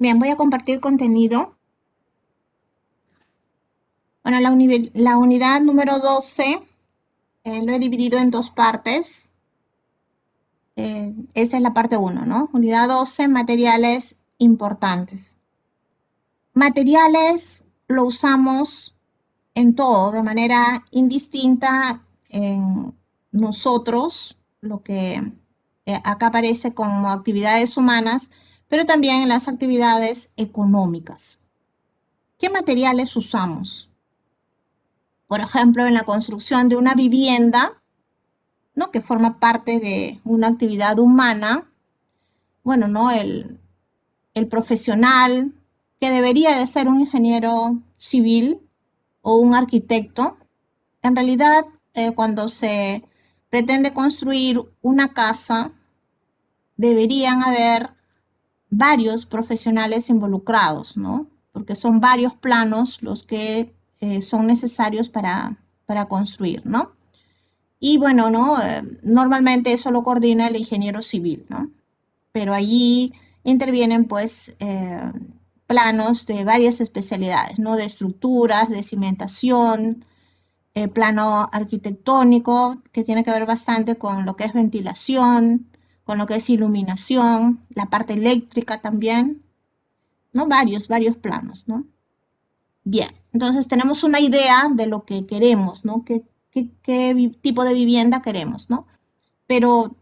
Bien, voy a compartir contenido. Bueno, la unidad número 12 lo he dividido en dos partes. Esa es la parte 1, ¿no? Unidad 12, materiales importantes. Materiales lo usamos en todo, de manera indistinta en nosotros, lo que acá aparece como actividades humanas, pero también en las actividades económicas. ¿Qué materiales usamos? Por ejemplo, en la construcción de una vivienda, ¿no? Que forma parte de una actividad humana, bueno, ¿no? El profesional que debería de ser un ingeniero civil o un arquitecto, en realidad cuando se pretende construir una casa, deberían haber varios profesionales involucrados, ¿no? Porque son varios planos los que son necesarios para construir, ¿no? Y bueno, ¿no? Normalmente eso lo coordina el ingeniero civil, ¿no? Pero allí intervienen pues planos de varias especialidades, ¿no? De estructuras, de cimentación, plano arquitectónico, que tiene que ver bastante con lo que es ventilación, con lo que es iluminación, la parte eléctrica también, ¿no? Varios planos, ¿no? Bien, entonces tenemos una idea de lo que queremos, ¿no? ¿Qué tipo de vivienda queremos, ¿no? Pero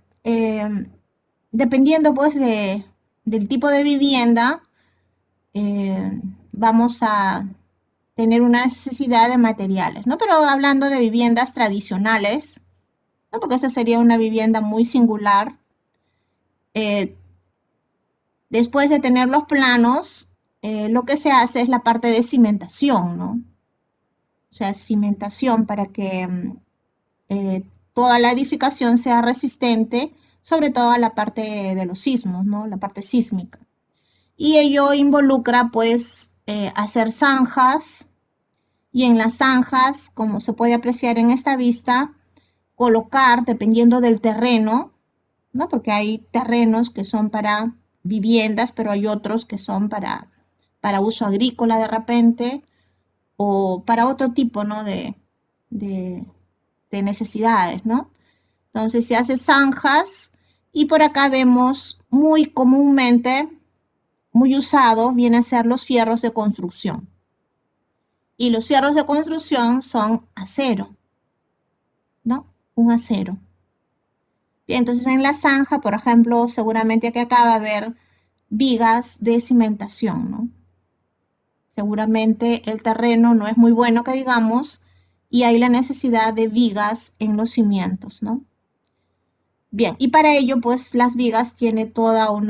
dependiendo pues del tipo de vivienda, vamos a tener una necesidad de materiales, ¿no? Pero hablando de viviendas tradicionales, ¿no? Porque esa sería una vivienda muy singular. Eh, Después de tener los planos, lo que se hace es la parte de cimentación, ¿no? O sea, cimentación para que eh, toda la edificación sea resistente, sobre todo a la parte de los sismos, ¿no? La parte sísmica. Y ello involucra, pues, hacer zanjas y en las zanjas, como se puede apreciar en esta vista, colocar, dependiendo del terreno, ¿no? Porque hay terrenos que son para viviendas, pero hay otros que son para uso agrícola de repente o para otro tipo, ¿no? De, de necesidades, ¿no? Entonces se hace zanjas y por acá vemos muy comúnmente, muy usado, viene a ser los fierros de construcción. Y los fierros de construcción son acero, ¿no? Un acero. Bien, entonces en la zanja, por ejemplo, seguramente que acá va a haber vigas de cimentación, ¿no? Seguramente el terreno no es muy bueno que digamos y hay la necesidad de vigas en los cimientos, ¿no? Bien, y para ello, pues las vigas tienen toda un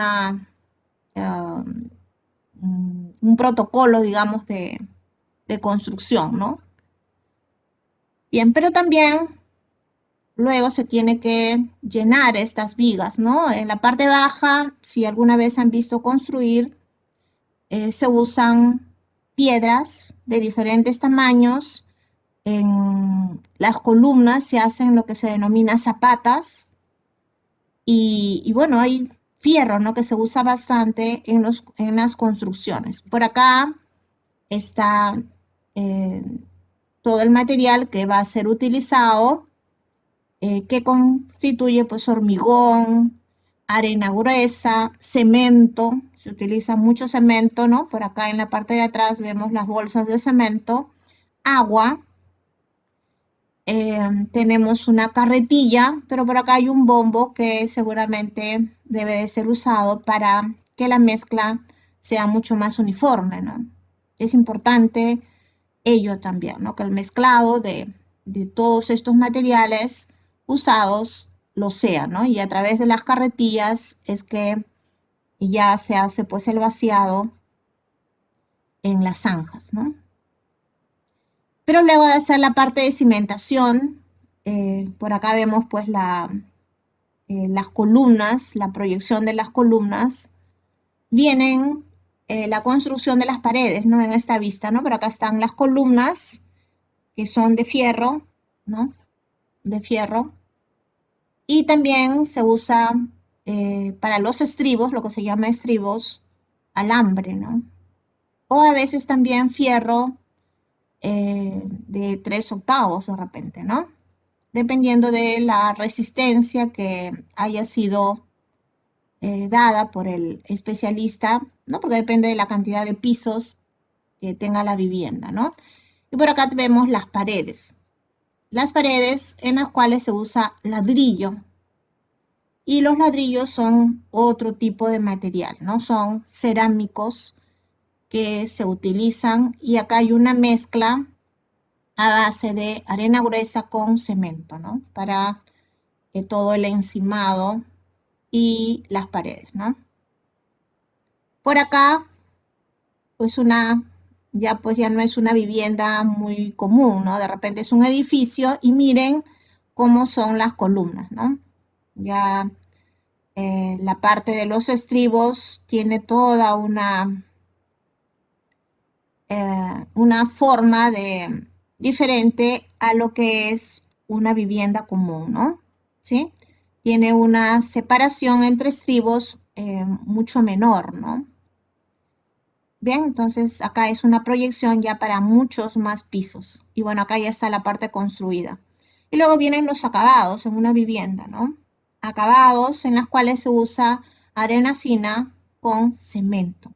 protocolo, digamos, de construcción, ¿no? Bien, pero también luego se tiene que llenar estas vigas, ¿no? En la parte baja, si alguna vez han visto construir, se usan piedras de diferentes tamaños. En las columnas se hacen lo que se denomina zapatas y bueno, hay fierro, ¿no? Que se usa bastante en las construcciones. Por acá está eh, todo el material que va a ser utilizado, que constituye pues hormigón, arena gruesa, cemento, se utiliza mucho cemento, ¿no? Por acá en la parte de atrás vemos las bolsas de cemento, agua, tenemos una carretilla, pero por acá hay un bombo que seguramente debe de ser usado para que la mezcla sea mucho más uniforme, ¿no? Es importante ello también, ¿no? Que el mezclado de todos estos materiales usados lo sea, ¿no? Y a través de las carretillas es que ya se hace pues el vaciado en las zanjas, ¿no? Pero luego de hacer la parte de cimentación, por acá vemos pues las columnas, la proyección de las columnas, vienen la construcción de las paredes, ¿no? En esta vista, ¿no? Pero acá están las columnas que son de fierro, ¿no? De fierro. Y también se usa para los estribos, lo que se llama estribos, alambre, ¿no? O a veces también fierro de 3/8 de repente, ¿no? Dependiendo de la resistencia que haya sido dada por el especialista, ¿no? Porque depende de la cantidad de pisos que tenga la vivienda, ¿no? Y por acá vemos las paredes. Las paredes en las cuales se usa ladrillo. Y los ladrillos son otro tipo de material, ¿no? Son cerámicos que se utilizan y acá hay una mezcla a base de arena gruesa con cemento, ¿no? Para todo el encimado y las paredes, ¿no? Por acá, pues ya no es una vivienda muy común, ¿no? De repente es un edificio y miren cómo son las columnas, ¿no? Ya la parte de los estribos tiene toda una forma diferente a lo que es una vivienda común, ¿no? ¿Sí? Tiene una separación entre estribos mucho menor, ¿no? Bien, entonces acá es una proyección ya para muchos más pisos. Y bueno, acá ya está la parte construida. Y luego vienen los acabados en una vivienda, ¿no? Acabados en los cuales se usa arena fina con cemento.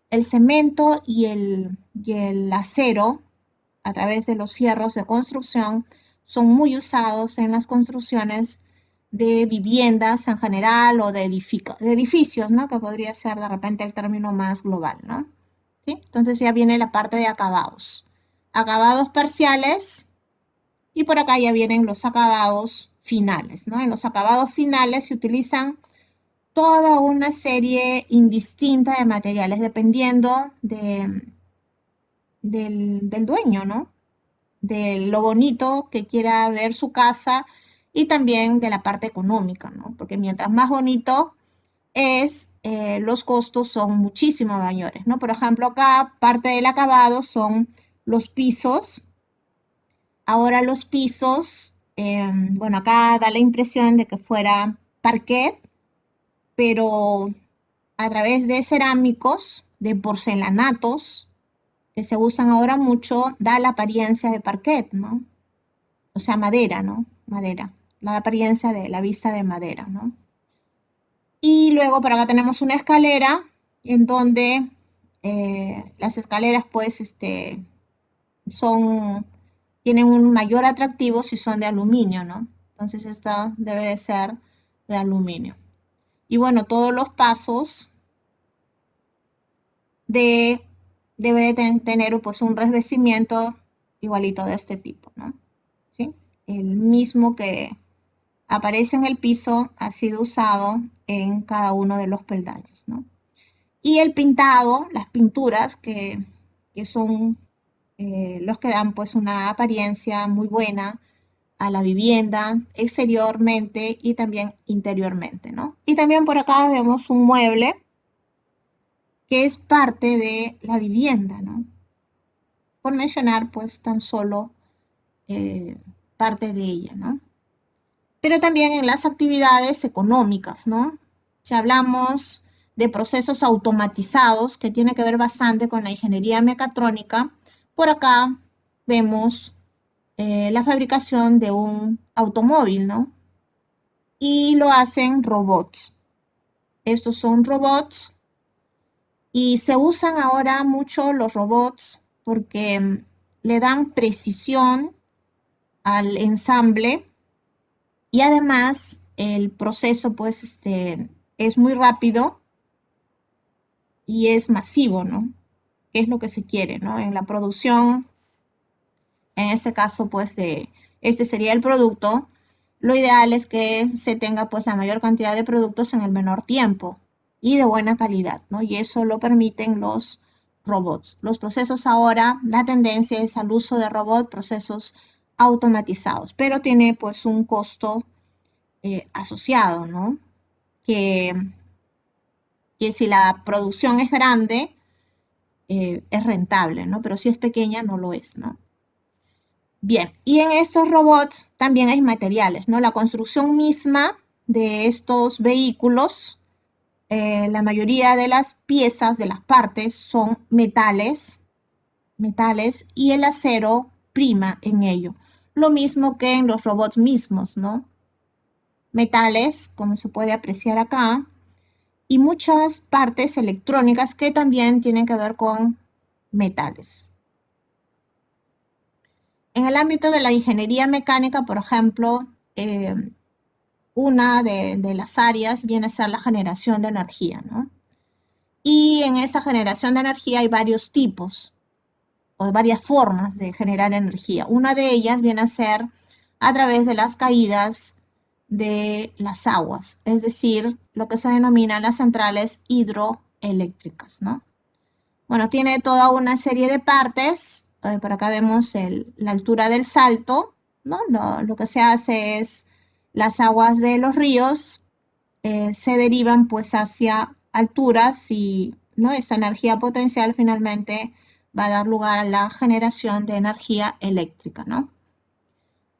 El cemento y el acero, a través de los fierros de construcción, son muy usados en las construcciones de viviendas en general o de edificios, ¿no? Que podría ser de repente el término más global, ¿no? ¿Sí? Entonces ya viene la parte de acabados. Acabados parciales y por acá ya vienen los acabados finales, ¿no? En los acabados finales se utilizan toda una serie indistinta de materiales dependiendo del dueño, ¿no? De lo bonito que quiera ver su casa y también de la parte económica, ¿no? Porque mientras más bonito es, los costos son muchísimo mayores, ¿no? Por ejemplo, acá parte del acabado son los pisos. Ahora los pisos, bueno, acá da la impresión de que fuera parquet, pero a través de cerámicos, de porcelanatos, que se usan ahora mucho, da la apariencia de parquet, ¿no? O sea, madera, ¿no? Madera, la apariencia de la vista de madera, ¿no? Y luego por acá tenemos una escalera en donde las escaleras pues tienen un mayor atractivo si son de aluminio, ¿no? Entonces esta debe de ser de aluminio. Y bueno, todos los pasos debe de tener pues un revestimiento igualito de este tipo, ¿no? ¿Sí? El mismo que aparece en el piso ha sido usado en cada uno de los peldaños, ¿no? Y el pintado, las pinturas que son los que dan pues una apariencia muy buena a la vivienda exteriormente y también interiormente, ¿no? Y también por acá vemos un mueble que es parte de la vivienda, ¿no? Por mencionar pues tan solo parte de ella, ¿no? Pero también en las actividades económicas, ¿no? Si hablamos de procesos automatizados, que tiene que ver bastante con la ingeniería mecatrónica, por acá vemos la fabricación de un automóvil, ¿no? Y lo hacen robots. Estos son robots y se usan ahora mucho los robots porque le dan precisión al ensamble y además el proceso pues es muy rápido y es masivo, ¿no? Que es lo que se quiere, ¿no? En la producción, en este caso pues este sería el producto, lo ideal es que se tenga pues la mayor cantidad de productos en el menor tiempo y de buena calidad, ¿no? Y eso lo permiten los robots. Los procesos ahora, la tendencia es al uso de robots, procesos automatizados, pero tiene pues un costo asociado, ¿no? Que, que si la producción es grande, es rentable, ¿no? Pero si es pequeña, no lo es, ¿no? Bien, y en estos robots también hay materiales, ¿no? La construcción misma de estos vehículos La mayoría de las piezas, de las partes, son metales, y el acero prima en ello. Lo mismo que en los robots mismos, ¿no? Metales, como se puede apreciar acá, y muchas partes electrónicas que también tienen que ver con metales. En el ámbito de la ingeniería mecánica, por ejemplo, una de las áreas viene a ser la generación de energía, ¿no? Y en esa generación de energía hay varios tipos o varias formas de generar energía. Una de ellas viene a ser a través de las caídas de las aguas, es decir, lo que se denominan las centrales hidroeléctricas, ¿no? Bueno, tiene toda una serie de partes. Por acá vemos la altura del salto, ¿no? Lo que se hace es las aguas de los ríos se derivan pues hacia alturas y, ¿no? Esa energía potencial finalmente va a dar lugar a la generación de energía eléctrica, ¿no?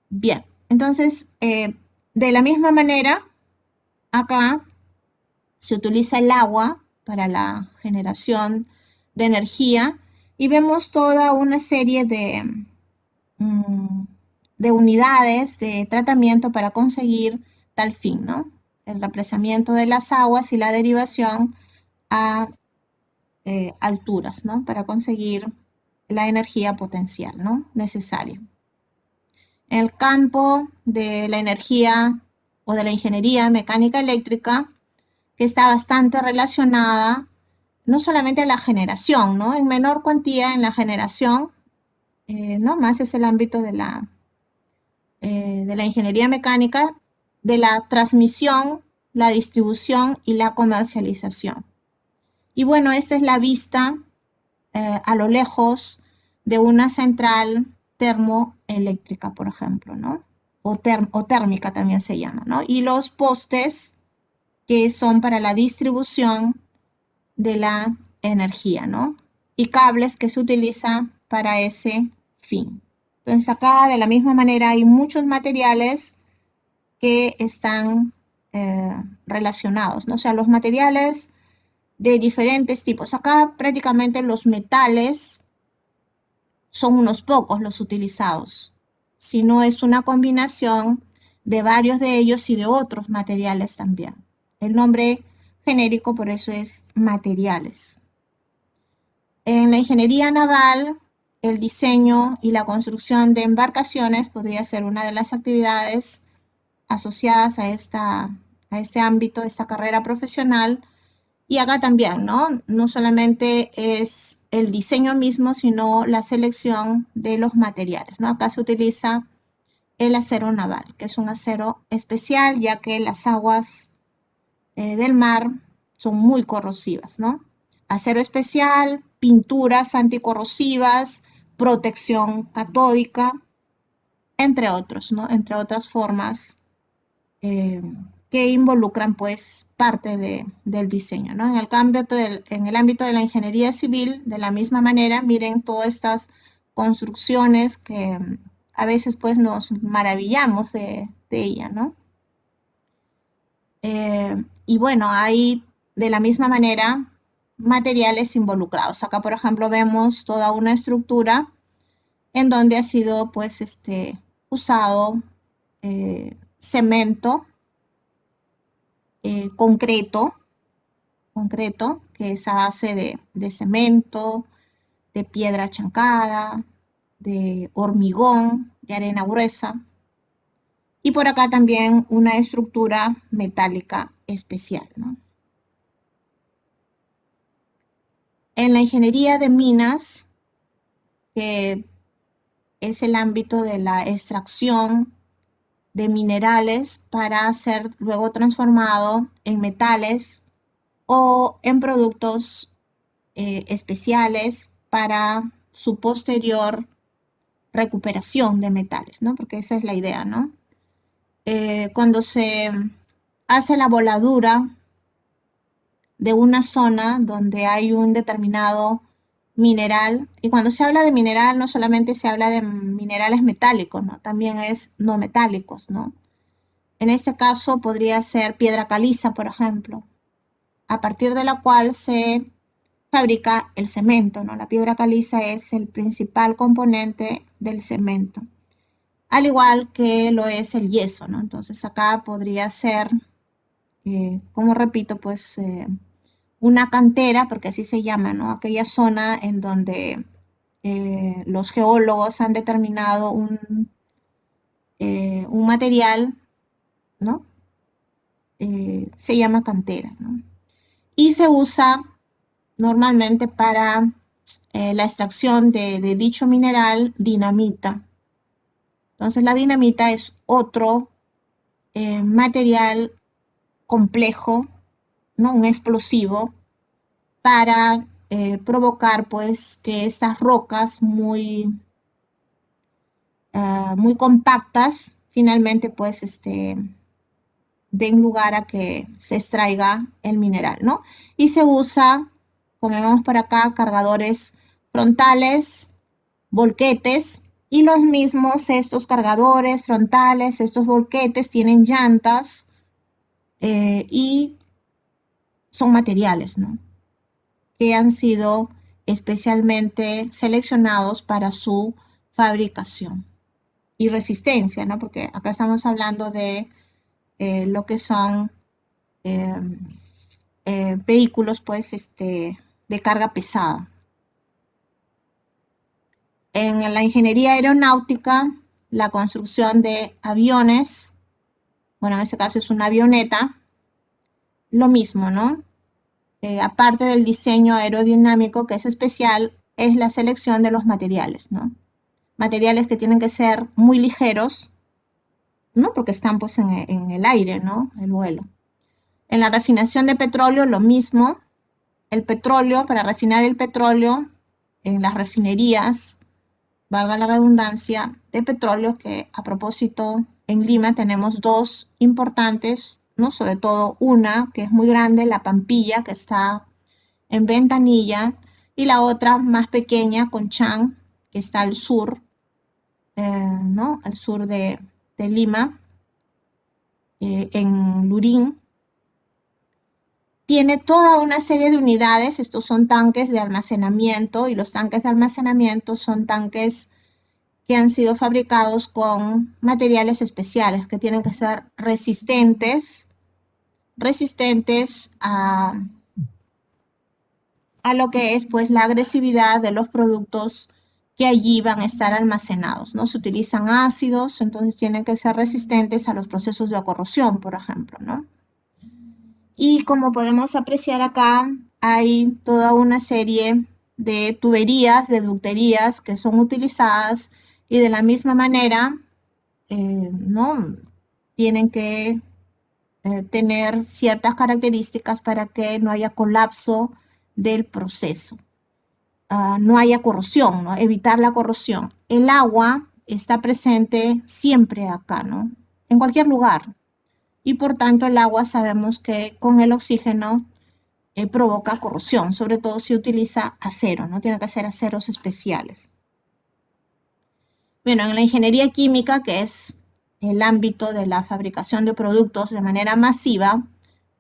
Bien, entonces, de la misma manera, acá se utiliza el agua para la generación de energía y vemos toda una serie de unidades de tratamiento para conseguir tal fin, ¿no? El represamiento de las aguas y la derivación a alturas, ¿no? Para conseguir la energía potencial, ¿no? Necesaria. En el campo de la energía o de la ingeniería mecánica eléctrica, que está bastante relacionada no solamente a la generación, ¿no? En menor cuantía en la generación, ¿no? Más es el ámbito de la ingeniería mecánica, de la transmisión, la distribución y la comercialización. Y bueno, esta es la vista a lo lejos de una central termoeléctrica, por ejemplo, ¿no? O térmica también se llama, ¿no? Y los postes que son para la distribución de la energía, ¿no? Y cables que se utilizan para ese fin. Entonces acá de la misma manera hay muchos materiales que están relacionados, ¿no? O sea, los materiales de diferentes tipos. Acá prácticamente los metales son unos pocos los utilizados, sino es una combinación de varios de ellos y de otros materiales también. El nombre genérico por eso es materiales. En la ingeniería naval, el diseño y la construcción de embarcaciones podría ser una de las actividades asociadas a este ámbito, a esta carrera profesional. Y acá también, ¿no? No solamente es el diseño mismo, sino la selección de los materiales, ¿no? Acá se utiliza el acero naval, que es un acero especial, ya que las aguas del mar son muy corrosivas, ¿no? Acero especial, pinturas anticorrosivas, protección catódica, entre otros, ¿no? Entre otras formas que involucran pues parte del diseño, ¿no? En el ámbito de la ingeniería civil, de la misma manera, miren todas estas construcciones que a veces pues nos maravillamos de ella, ¿no? Y bueno, hay de la misma manera materiales involucrados. Acá, por ejemplo, vemos toda una estructura en donde ha sido pues usado cemento concreto, que es a base de cemento, de piedra chancada, de hormigón, de arena gruesa. Y por acá también una estructura metálica especial, ¿no? En la ingeniería de minas, que es el ámbito de la extracción de minerales para ser luego transformado en metales o en productos especiales para su posterior recuperación de metales, ¿no? Porque esa es la idea, ¿no? Cuando se hace la voladura de una zona donde hay un determinado mineral, y cuando se habla de mineral no solamente se habla de minerales metálicos, ¿no? También es no metálicos, ¿no? En este caso podría ser piedra caliza, por ejemplo, a partir de la cual se fabrica el cemento, ¿no? La piedra caliza es el principal componente del cemento, al igual que lo es el yeso, ¿no? Entonces acá podría ser, como repito, pues una cantera, porque así se llama, ¿no? Aquella zona en donde los geólogos han determinado un material, ¿no? Se llama cantera, ¿no? Y se usa normalmente para la extracción de dicho mineral, dinamita. Entonces la dinamita es otro material complejo, ¿no? Un explosivo para provocar pues que estas rocas muy compactas finalmente pues den lugar a que se extraiga el mineral, ¿no? Y se usa, como vemos por acá, cargadores frontales, volquetes, y los mismos estos cargadores frontales, estos volquetes tienen llantas y son materiales, ¿no? Que han sido especialmente seleccionados para su fabricación y resistencia, ¿no? Porque acá estamos hablando de lo que son eh, vehículos, pues, de carga pesada. En la ingeniería aeronáutica, la construcción de aviones, bueno, en este caso es una avioneta, lo mismo, ¿no? Aparte del diseño aerodinámico, que es especial, es la selección de los materiales, ¿no? Materiales que tienen que ser muy ligeros, ¿no? Porque están pues en el aire, ¿no? El vuelo. En la refinación de petróleo, lo mismo. El petróleo, para refinar el petróleo, en las refinerías, valga la redundancia, de petróleo, que a propósito en Lima tenemos dos importantes, ¿no? Sobre todo una que es muy grande, la Pampilla, que está en Ventanilla, y la otra más pequeña, Conchán, que está al sur, ¿no? Al sur de Lima, en Lurín. Tiene toda una serie de unidades, estos son tanques de almacenamiento, y los tanques de almacenamiento son tanques que han sido fabricados con materiales especiales que tienen que ser resistentes a lo que es pues la agresividad de los productos que allí van a estar almacenados, ¿no? Se utilizan ácidos, entonces tienen que ser resistentes a los procesos de corrosión, por ejemplo, ¿no? Y como podemos apreciar acá, hay toda una serie de tuberías, de ducterías que son utilizadas, y de la misma manera, ¿no? Tienen que tener ciertas características para que no haya colapso del proceso. No haya corrosión, ¿no? Evitar la corrosión. El agua está presente siempre acá, ¿no? En cualquier lugar. Y por tanto el agua sabemos que con el oxígeno provoca corrosión, sobre todo si utiliza acero, ¿no? Tiene que ser aceros especiales. Bueno, en la ingeniería química, que es el ámbito de la fabricación de productos de manera masiva,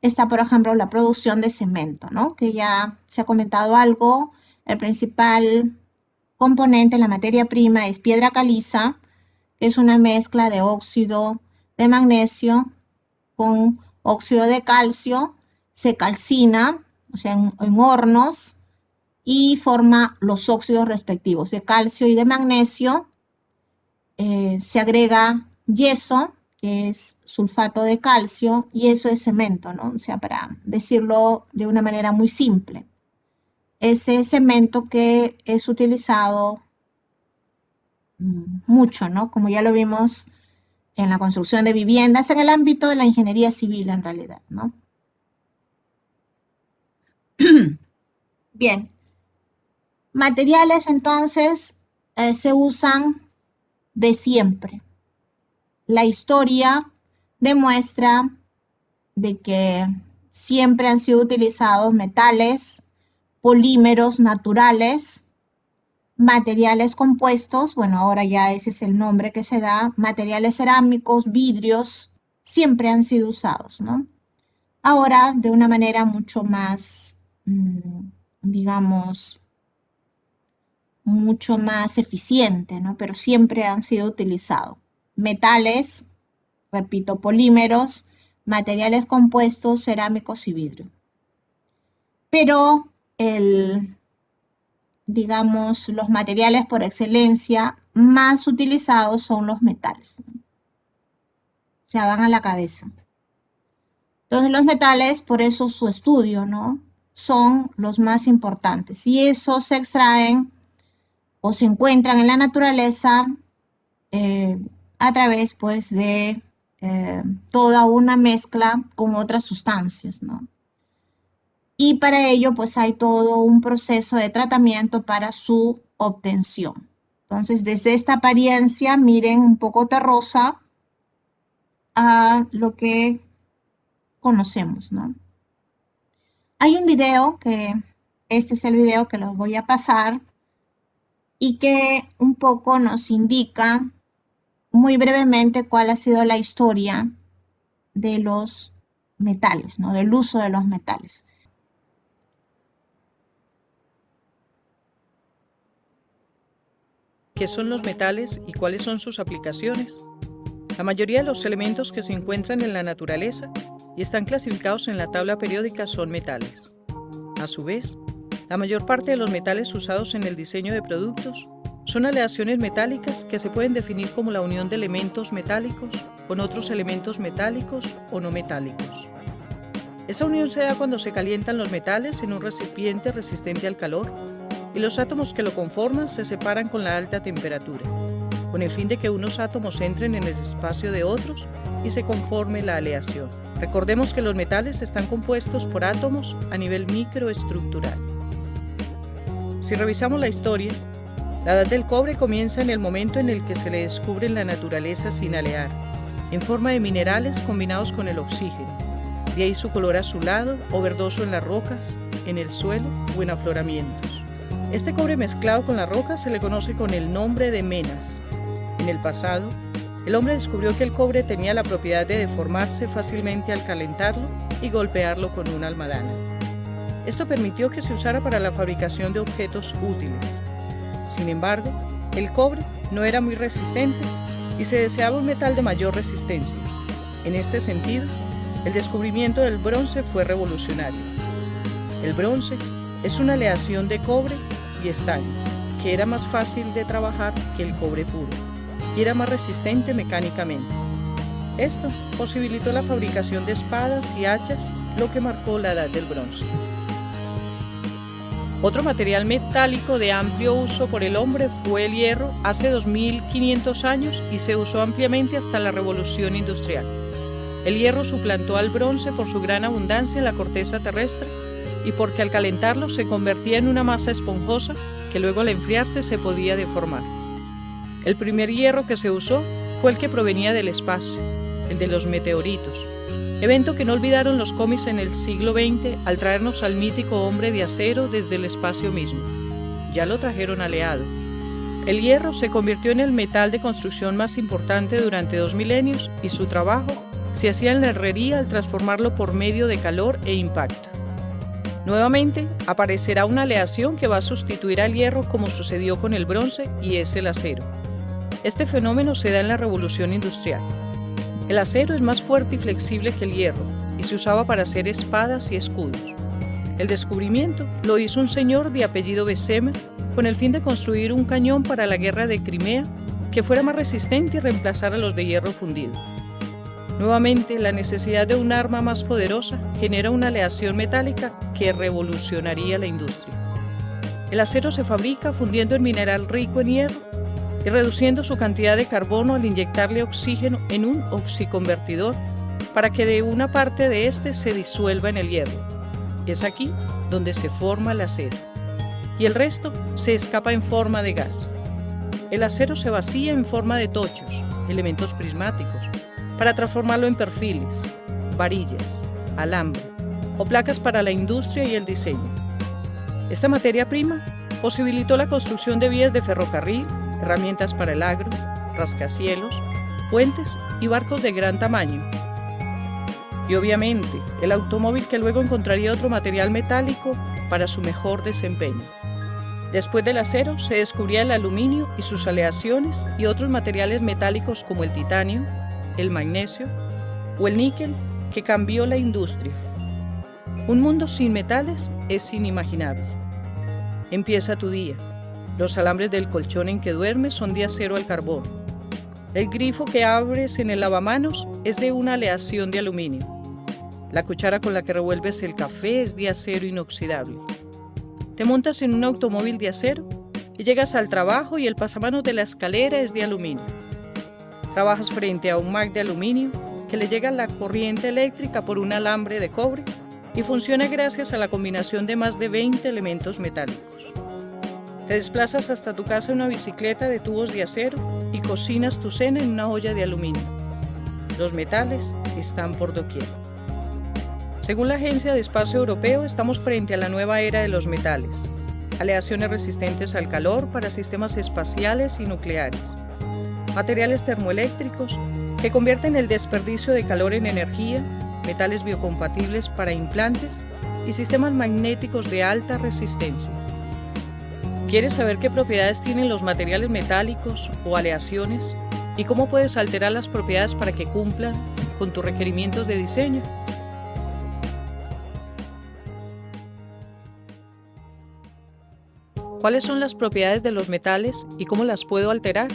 está, por ejemplo, la producción de cemento, ¿no? Que ya se ha comentado algo. El principal componente, la materia prima, es piedra caliza, que es una mezcla de óxido de magnesio con óxido de calcio. Se calcina, o sea, en hornos, y forma los óxidos respectivos de calcio y de magnesio. Se agrega yeso, que es sulfato de calcio, y eso es cemento, ¿no? O sea, para decirlo de una manera muy simple. Ese cemento que es utilizado mucho, ¿no? Como ya lo vimos en la construcción de viviendas, en el ámbito de la ingeniería civil en realidad, ¿no? Bien, materiales entonces se usan de siempre. La historia demuestra de que siempre han sido utilizados metales, polímeros naturales, materiales compuestos, bueno, ahora ya ese es el nombre que se da, materiales cerámicos, vidrios, siempre han sido usados, ¿no? ahora de una manera mucho más, digamos, mucho más eficiente, ¿no? Pero siempre han sido utilizados. Metales, repito, polímeros, materiales compuestos, cerámicos y vidrio. Pero digamos, los materiales por excelencia más utilizados son los metales. O sea, van a la cabeza. Entonces los metales, por eso su estudio, ¿no? Son los más importantes. Y esos se extraen o se encuentran en la naturaleza a través, pues, de toda una mezcla con otras sustancias, ¿no? Y para ello, pues, hay todo un proceso de tratamiento para su obtención. Entonces, desde esta apariencia, miren un poco terrosa a lo que conocemos, ¿no? Hay un video este es el video que los voy a pasar y que un poco nos indica muy brevemente cuál ha sido la historia de los metales, ¿no? Del uso de los metales. ¿Qué son los metales y cuáles son sus aplicaciones? La mayoría de los elementos que se encuentran en la naturaleza y están clasificados en la tabla periódica son metales. A su vez, la mayor parte de los metales usados en el diseño de productos son aleaciones metálicas que se pueden definir como la unión de elementos metálicos con otros elementos metálicos o no metálicos. Esa unión se da cuando se calientan los metales en un recipiente resistente al calor y los átomos que lo conforman se separan con la alta temperatura, con el fin de que unos átomos entren en el espacio de otros y se conforme la aleación. Recordemos que los metales están compuestos por átomos a nivel microestructural. Si revisamos la historia, la edad del cobre comienza en el momento en el que se le descubre en la naturaleza sin alear, en forma de minerales combinados con el oxígeno. De ahí su color azulado o verdoso en las rocas, en el suelo o en afloramientos. Este cobre mezclado con la roca se le conoce con el nombre de menas. En el pasado, el hombre descubrió que el cobre tenía la propiedad de deformarse fácilmente al calentarlo y golpearlo con una almadana. Esto permitió que se usara para la fabricación de objetos útiles. Sin embargo, el cobre no era muy resistente y se deseaba un metal de mayor resistencia. En este sentido, el descubrimiento del bronce fue revolucionario. El bronce es una aleación de cobre y estaño, que era más fácil de trabajar que el cobre puro y era más resistente mecánicamente. Esto posibilitó la fabricación de espadas y hachas, lo que marcó la edad del bronce. Otro material metálico de amplio uso por el hombre fue el hierro hace 2500 años y se usó ampliamente hasta la Revolución Industrial. El hierro suplantó al bronce por su gran abundancia en la corteza terrestre y porque al calentarlo se convertía en una masa esponjosa que luego al enfriarse se podía deformar. El primer hierro que se usó fue el que provenía del espacio, el de los meteoritos, evento que no olvidaron los cómics en el siglo XX al traernos al mítico hombre de acero desde el espacio mismo. Ya lo trajeron aleado. El hierro se convirtió en el metal de construcción más importante durante 2 milenios y su trabajo se hacía en la herrería al transformarlo por medio de calor e impacto. Nuevamente aparecerá una aleación que va a sustituir al hierro como sucedió con el bronce y es el acero. Este fenómeno se da en la Revolución Industrial. El acero es más fuerte y flexible que el hierro y se usaba para hacer espadas y escudos. El descubrimiento lo hizo un señor de apellido Bessemer con el fin de construir un cañón para la guerra de Crimea que fuera más resistente y reemplazara los de hierro fundido. Nuevamente, la necesidad de un arma más poderosa genera una aleación metálica que revolucionaría la industria. El acero se fabrica fundiendo el mineral rico en hierro y reduciendo su cantidad de carbono al inyectarle oxígeno en un oxiconvertidor para que de una parte de este se disuelva en el hierro. Es aquí donde se forma el acero. Y el resto se escapa en forma de gas. El acero se vacía en forma de tochos, elementos prismáticos, para transformarlo en perfiles, varillas, alambre o placas para la industria y el diseño. Esta materia prima posibilitó la construcción de vías de ferrocarril, herramientas para el agro, rascacielos, puentes y barcos de gran tamaño. Y obviamente, el automóvil que luego encontraría otro material metálico para su mejor desempeño. Después del acero se descubría el aluminio y sus aleaciones y otros materiales metálicos como el titanio, el magnesio o el níquel, que cambió la industria. Un mundo sin metales es inimaginable. Empieza tu día. Los alambres del colchón en que duermes son de acero al carbón. El grifo que abres en el lavamanos es de una aleación de aluminio. La cuchara con la que revuelves el café es de acero inoxidable. Te montas en un automóvil de acero y llegas al trabajo y el pasamanos de la escalera es de aluminio. Trabajas frente a un Mac de aluminio que le llega la corriente eléctrica por un alambre de cobre y funciona gracias a la combinación de más de 20 elementos metálicos. Te desplazas hasta tu casa en una bicicleta de tubos de acero y cocinas tu cena en una olla de aluminio. Los metales están por doquier. Según la Agencia de Espacio Europeo, estamos frente a la nueva era de los metales. Aleaciones resistentes al calor para sistemas espaciales y nucleares. Materiales termoeléctricos que convierten el desperdicio de calor en energía, metales biocompatibles para implantes y sistemas magnéticos de alta resistencia. ¿Quieres saber qué propiedades tienen los materiales metálicos o aleaciones y cómo puedes alterar las propiedades para que cumplan con tus requerimientos de diseño? ¿Cuáles son las propiedades de los metales y cómo las puedo alterar?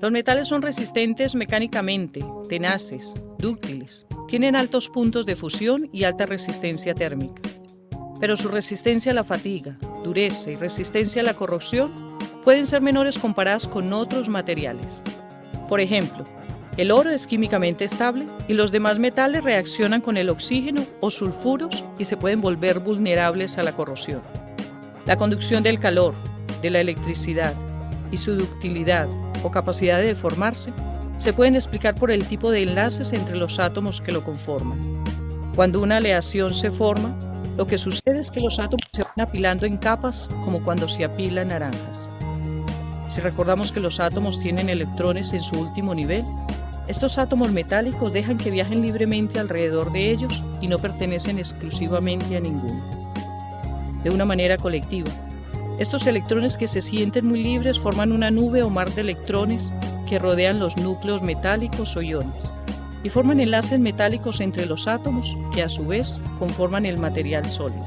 Los metales son resistentes mecánicamente, tenaces, dúctiles, tienen altos puntos de fusión y alta resistencia térmica. Pero su resistencia a la fatiga, dureza y resistencia a la corrosión pueden ser menores comparadas con otros materiales. Por ejemplo, el oro es químicamente estable y los demás metales reaccionan con el oxígeno o sulfuros y se pueden volver vulnerables a la corrosión. La conducción del calor, de la electricidad y su ductilidad o capacidad de deformarse se pueden explicar por el tipo de enlaces entre los átomos que lo conforman. Cuando una aleación se forma, lo que sucede es que los átomos se van apilando en capas como cuando se apilan naranjas. Si recordamos que los átomos tienen electrones en su último nivel, estos átomos metálicos dejan que viajen libremente alrededor de ellos y no pertenecen exclusivamente a ninguno. De una manera colectiva, estos electrones que se sienten muy libres forman una nube o mar de electrones que rodean los núcleos metálicos o iones y forman enlaces metálicos entre los átomos que a su vez conforman el material sólido.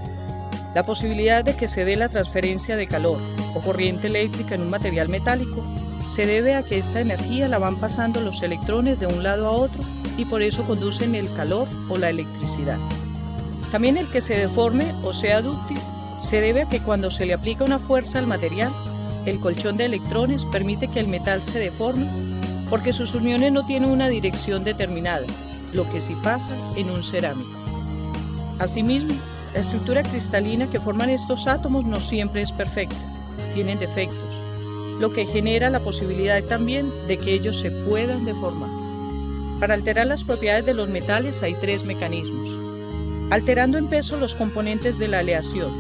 La posibilidad de que se dé la transferencia de calor o corriente eléctrica en un material metálico se debe a que esta energía la van pasando los electrones de un lado a otro y por eso conducen el calor o la electricidad. También el que se deforme o sea dúctil se debe a que cuando se le aplica una fuerza al material, el colchón de electrones permite que el metal se deforme porque sus uniones no tienen una dirección determinada, lo que sí pasa en un cerámico. Asimismo, la estructura cristalina que forman estos átomos no siempre es perfecta, tienen defectos, lo que genera la posibilidad también de que ellos se puedan deformar. Para alterar las propiedades de los metales hay 3 mecanismos. Alterando en peso los componentes de la aleación,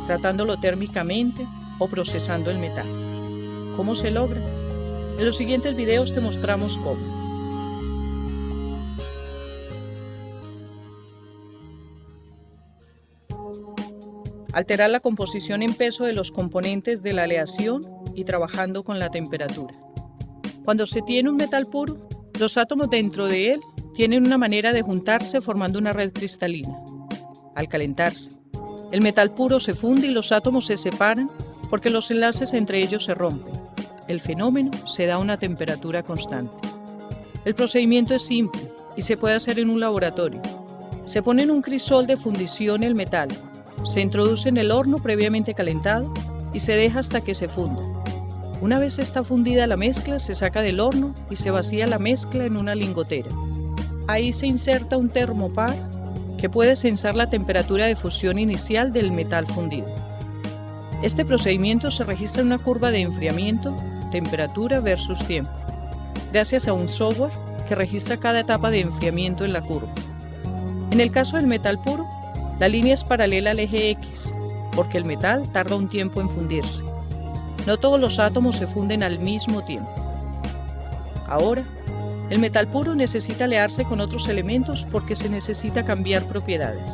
tratándolo térmicamente o procesando el metal. ¿Cómo se logra? En los siguientes videos te mostramos cómo. Alterar la composición en peso de los componentes de la aleación y trabajando con la temperatura. Cuando se tiene un metal puro, los átomos dentro de él tienen una manera de juntarse formando una red cristalina. Al calentarse, el metal puro se funde y los átomos se separan porque los enlaces entre ellos se rompen. El fenómeno se da a una temperatura constante. El procedimiento es simple y se puede hacer en un laboratorio. Se pone en un crisol de fundición el metal, se introduce en el horno previamente calentado y se deja hasta que se funda. Una vez está fundida la mezcla, se saca del horno y se vacía la mezcla en una lingotera. Ahí se inserta un termopar que puede censar la temperatura de fusión inicial del metal fundido. Este procedimiento se registra en una curva de enfriamiento, temperatura versus tiempo, gracias a un software que registra cada etapa de enfriamiento en la curva. En el caso del metal puro, la línea es paralela al eje X, porque el metal tarda un tiempo en fundirse. No todos los átomos se funden al mismo tiempo. Ahora, El metal puro necesita alearse con otros elementos porque se necesita cambiar propiedades.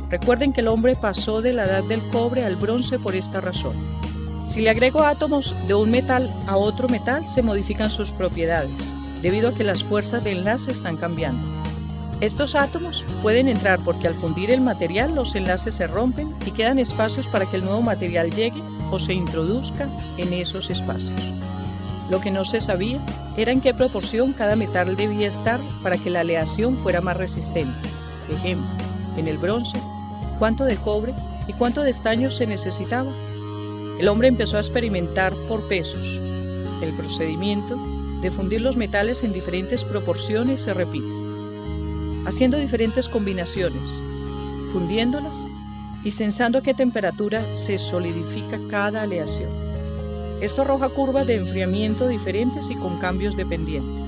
Recuerden que el hombre pasó de la edad del cobre al bronce por esta razón. Si le agrego átomos de un metal a otro metal, se modifican sus propiedades, debido a que las fuerzas de enlace están cambiando. Estos átomos pueden entrar porque al fundir el material los enlaces se rompen y quedan espacios para que el nuevo material llegue o se introduzca en esos espacios. Lo que no se sabía era en qué proporción cada metal debía estar para que la aleación fuera más resistente. Por ejemplo, en el bronce, cuánto de cobre y cuánto de estaño se necesitaba. El hombre empezó a experimentar por pesos. El procedimiento de fundir los metales en diferentes proporciones se repite, haciendo diferentes combinaciones, fundiéndolas y sensando a qué temperatura se solidifica cada aleación. Esto arroja curvas de enfriamiento diferentes y con cambios de pendiente.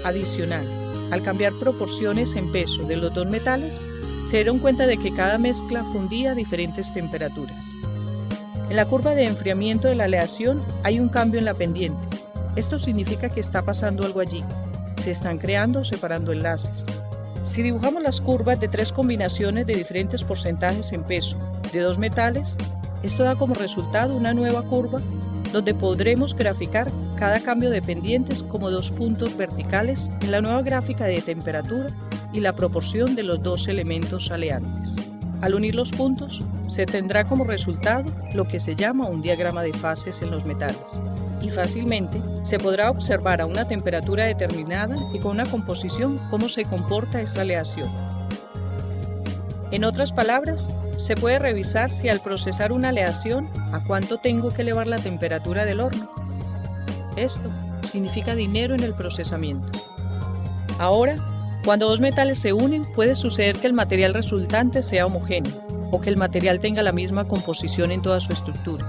Adicional, al cambiar proporciones en peso de los dos metales, se dieron cuenta de que cada mezcla fundía a diferentes temperaturas. En la curva de enfriamiento de la aleación hay un cambio en la pendiente. Esto significa que está pasando algo allí. Se están creando o separando enlaces. Si dibujamos las curvas de 3 combinaciones de diferentes porcentajes en peso de 2 metales, esto da como resultado una nueva curva donde podremos graficar cada cambio de pendientes como 2 puntos verticales en la nueva gráfica de temperatura y la proporción de los 2 elementos aleantes. Al unir los puntos, se tendrá como resultado lo que se llama un diagrama de fases en los metales, y fácilmente se podrá observar a una temperatura determinada y con una composición cómo se comporta esa aleación. En otras palabras, se puede revisar si al procesar una aleación, a cuánto tengo que elevar la temperatura del horno. Esto significa dinero en el procesamiento. Ahora, cuando 2 metales se unen, puede suceder que el material resultante sea homogéneo o que el material tenga la misma composición en toda su estructura.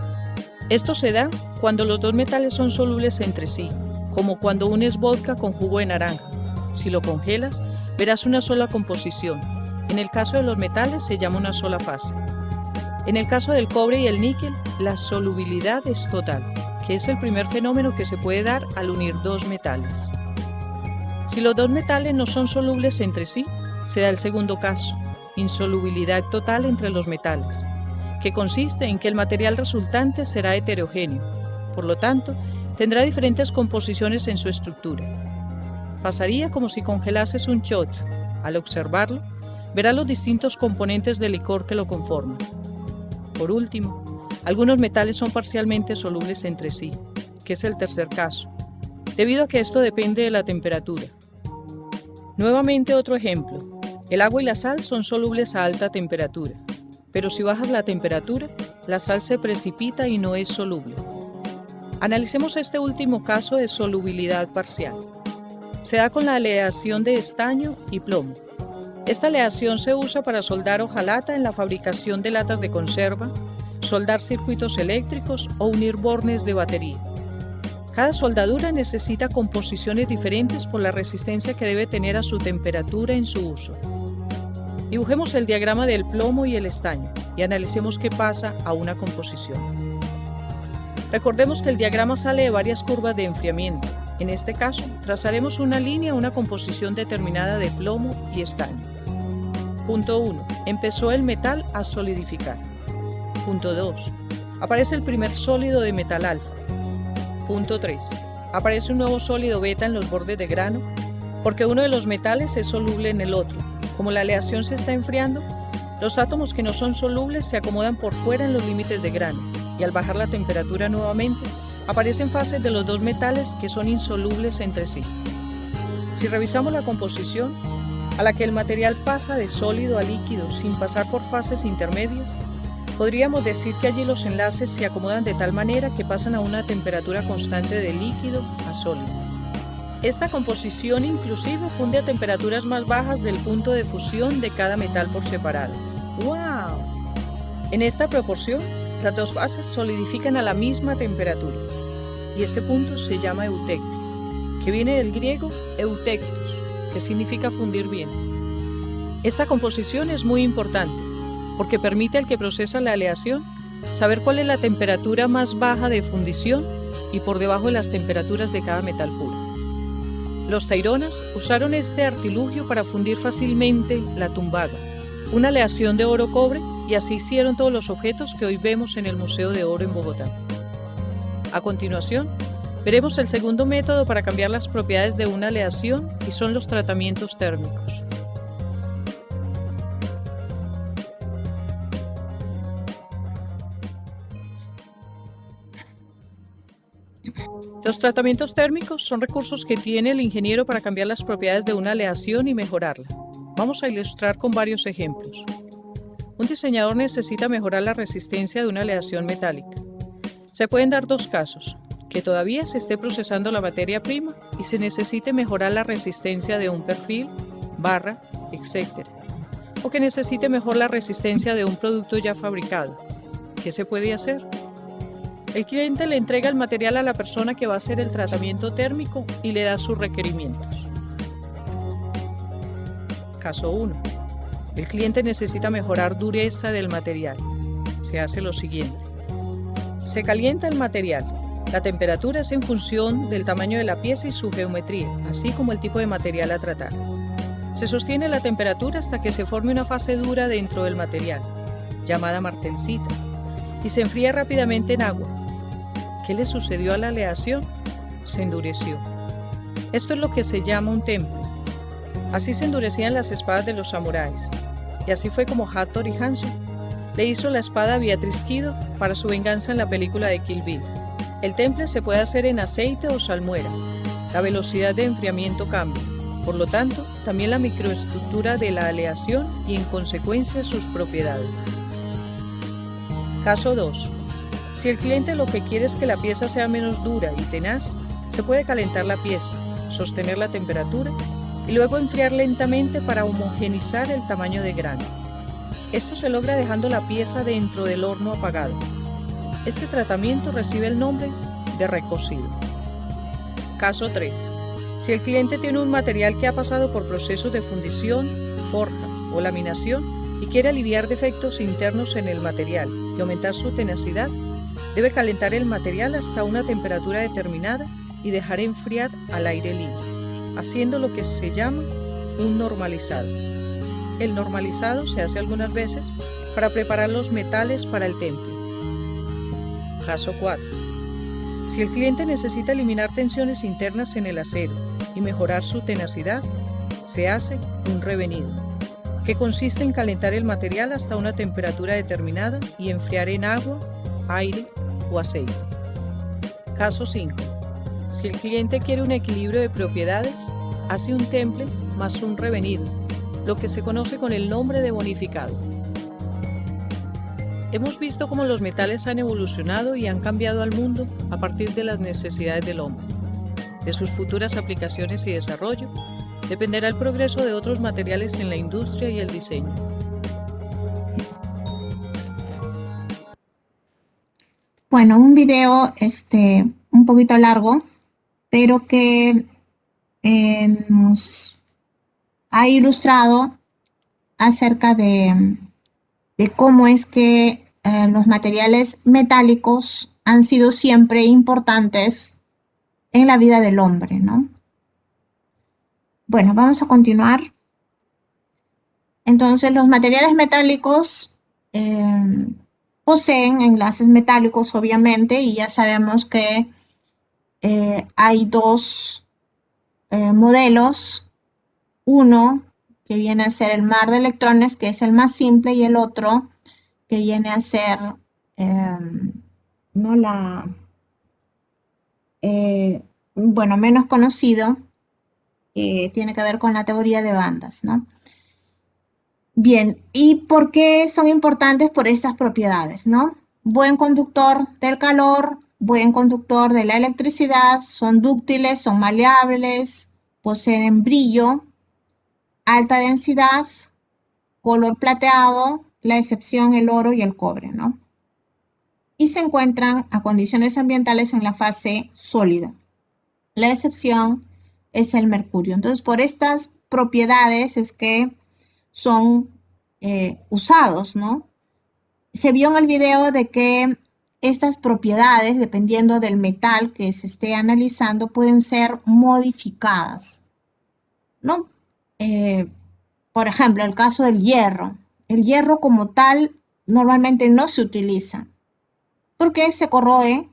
Esto se da cuando los 2 metales son solubles entre sí, como cuando unes vodka con jugo de naranja. Si lo congelas, verás una sola composición. En el caso de los metales se llama una sola fase. En el caso del cobre y el níquel, la solubilidad es total, que es el primer fenómeno que se puede dar al unir 2 metales. Si los 2 metales no son solubles entre sí, se da el segundo caso, insolubilidad total entre los metales, que consiste en que el material resultante será heterogéneo, por lo tanto, tendrá diferentes composiciones en su estructura. Pasaría como si congelases un shot. Al observarlo, verá los distintos componentes del licor que lo conforman. Por último, algunos metales son parcialmente solubles entre sí, que es el tercer caso, debido a que esto depende de la temperatura. Nuevamente otro ejemplo, el agua y la sal son solubles a alta temperatura, pero si bajas la temperatura, la sal se precipita y no es soluble. Analicemos este último caso de solubilidad parcial. Se da con la aleación de estaño y plomo. Esta aleación se usa para soldar hojalata en la fabricación de latas de conserva, soldar circuitos eléctricos o unir bornes de batería. Cada soldadura necesita composiciones diferentes por la resistencia que debe tener a su temperatura en su uso. Dibujemos el diagrama del plomo y el estaño y analicemos qué pasa a una composición. Recordemos que el diagrama sale de varias curvas de enfriamiento. En este caso, trazaremos una línea a una composición determinada de plomo y estaño. Punto 1. Empezó el metal a solidificar. Punto 2. Aparece el primer sólido de metal alfa. Punto 3. Aparece un nuevo sólido beta en los bordes de grano porque uno de los metales es soluble en el otro. Como la aleación se está enfriando, los átomos que no son solubles se acomodan por fuera en los límites de grano y al bajar la temperatura nuevamente, aparecen fases de los 2 metales que son insolubles entre sí. Si revisamos la composición, a la que el material pasa de sólido a líquido sin pasar por fases intermedias, podríamos decir que allí los enlaces se acomodan de tal manera que pasan a una temperatura constante de líquido a sólido. Esta composición inclusive funde a temperaturas más bajas del punto de fusión de cada metal por separado. ¡Wow! En esta proporción, las 2 fases solidifican a la misma temperatura, y este punto se llama eutéctico, que viene del griego eutéctos, que significa fundir bien. Esta composición es muy importante, porque permite al que procesa la aleación saber cuál es la temperatura más baja de fundición y por debajo de las temperaturas de cada metal puro. Los taironas usaron este artilugio para fundir fácilmente la tumbaga, una aleación de oro-cobre, y así hicieron todos los objetos que hoy vemos en el Museo de Oro en Bogotá. A continuación, veremos el segundo método para cambiar las propiedades de una aleación y son los tratamientos térmicos. Los tratamientos térmicos son recursos que tiene el ingeniero para cambiar las propiedades de una aleación y mejorarla. Vamos a ilustrar con varios ejemplos. Un diseñador necesita mejorar la resistencia de una aleación metálica. Se pueden dar dos casos: que todavía se esté procesando la materia prima y se necesite mejorar la resistencia de un perfil, barra, etc. O que necesite mejorar la resistencia de un producto ya fabricado. ¿Qué se puede hacer? El cliente le entrega el material a la persona que va a hacer el tratamiento térmico y le da sus requerimientos. Caso 1. El cliente necesita mejorar dureza del material. Se hace lo siguiente. Se calienta el material. La temperatura es en función del tamaño de la pieza y su geometría, así como el tipo de material a tratar. Se sostiene la temperatura hasta que se forme una fase dura dentro del material, llamada martensita, y se enfría rápidamente en agua. ¿Qué le sucedió a la aleación? Se endureció. Esto es lo que se llama un temple. Así se endurecían las espadas de los samuráis. Y así fue como Hattori Hanzo le hizo la espada a Beatriz Kido para su venganza en la película de Kill Bill. El temple se puede hacer en aceite o salmuera. La velocidad de enfriamiento cambia. Por lo tanto, también la microestructura de la aleación y en consecuencia sus propiedades. Caso 2. Si el cliente lo que quiere es que la pieza sea menos dura y tenaz, se puede calentar la pieza, sostener la temperatura y luego enfriar lentamente para homogeneizar el tamaño de grano. Esto se logra dejando la pieza dentro del horno apagado. Este tratamiento recibe el nombre de recocido. Caso 3. Si el cliente tiene un material que ha pasado por procesos de fundición, forja o laminación y quiere aliviar defectos internos en el material y aumentar su tenacidad, debe calentar el material hasta una temperatura determinada y dejar enfriar al aire libre, haciendo lo que se llama un normalizado. El normalizado se hace algunas veces para preparar los metales para el temple. Caso 4. Si el cliente necesita eliminar tensiones internas en el acero y mejorar su tenacidad, se hace un revenido, que consiste en calentar el material hasta una temperatura determinada y enfriar en agua, aire o aceite. Caso 5. Si el cliente quiere un equilibrio de propiedades, hace un temple más un revenido, lo que se conoce con el nombre de bonificado. Hemos visto cómo los metales han evolucionado y han cambiado al mundo a partir de las necesidades del hombre. De sus futuras aplicaciones y desarrollo dependerá el progreso de otros materiales en la industria y el diseño. Bueno, un video un poquito largo, pero que nos ha ilustrado acerca de cómo es que los materiales metálicos han sido siempre importantes en la vida del hombre, ¿no? Bueno, vamos a continuar. Entonces, los materiales metálicos poseen enlaces metálicos, obviamente, y ya sabemos que hay dos modelos. Uno que viene a ser el mar de electrones, que es el más simple, y el otro que viene a ser menos conocido, tiene que ver con la teoría de bandas, ¿no? Bien, ¿y por qué son importantes? Por estas propiedades, ¿no? Buen conductor del calor, buen conductor de la electricidad, son dúctiles, son maleables, poseen brillo, alta densidad, color plateado, la excepción el oro y el cobre, ¿no? Y se encuentran a condiciones ambientales en la fase sólida. La excepción es el mercurio. Entonces, por estas propiedades es que son usados, ¿no? Se vio en el video de que estas propiedades, dependiendo del metal que se esté analizando, pueden ser modificadas, ¿no? Por ejemplo, el caso del hierro. El hierro como tal normalmente no se utiliza porque se corroe,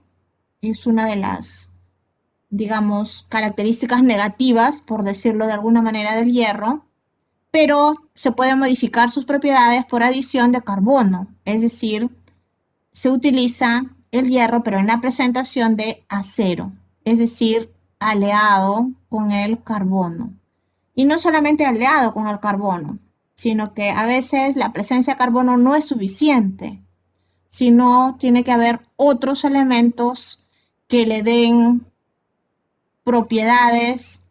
es una de las, digamos, características negativas, por decirlo de alguna manera, del hierro, pero se pueden modificar sus propiedades por adición de carbono, es decir, se utiliza el hierro, pero en la presentación de acero, es decir, aleado con el carbono. Y no solamente aleado con el carbono, sino que a veces la presencia de carbono no es suficiente, sino tiene que haber otros elementos que le den propiedades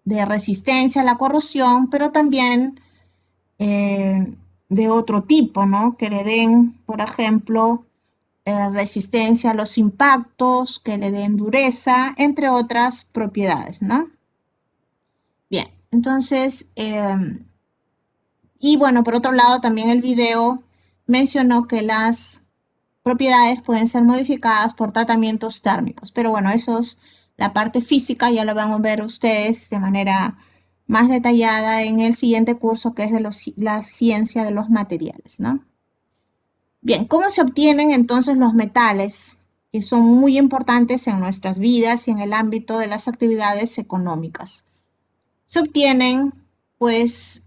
de resistencia a la corrosión, pero también de otro tipo, ¿no? Que le den, por ejemplo, resistencia a los impactos, que le den dureza, entre otras propiedades, ¿no? Bien, entonces, y bueno, por otro lado, también el video mencionó que las propiedades pueden ser modificadas por tratamientos térmicos, pero bueno, eso es la parte física, ya lo van a ver ustedes de manera más detallada en el siguiente curso, que es de la ciencia de los materiales, ¿no? Bien, ¿cómo se obtienen entonces los metales, que son muy importantes en nuestras vidas y en el ámbito de las actividades económicas? Se obtienen, pues,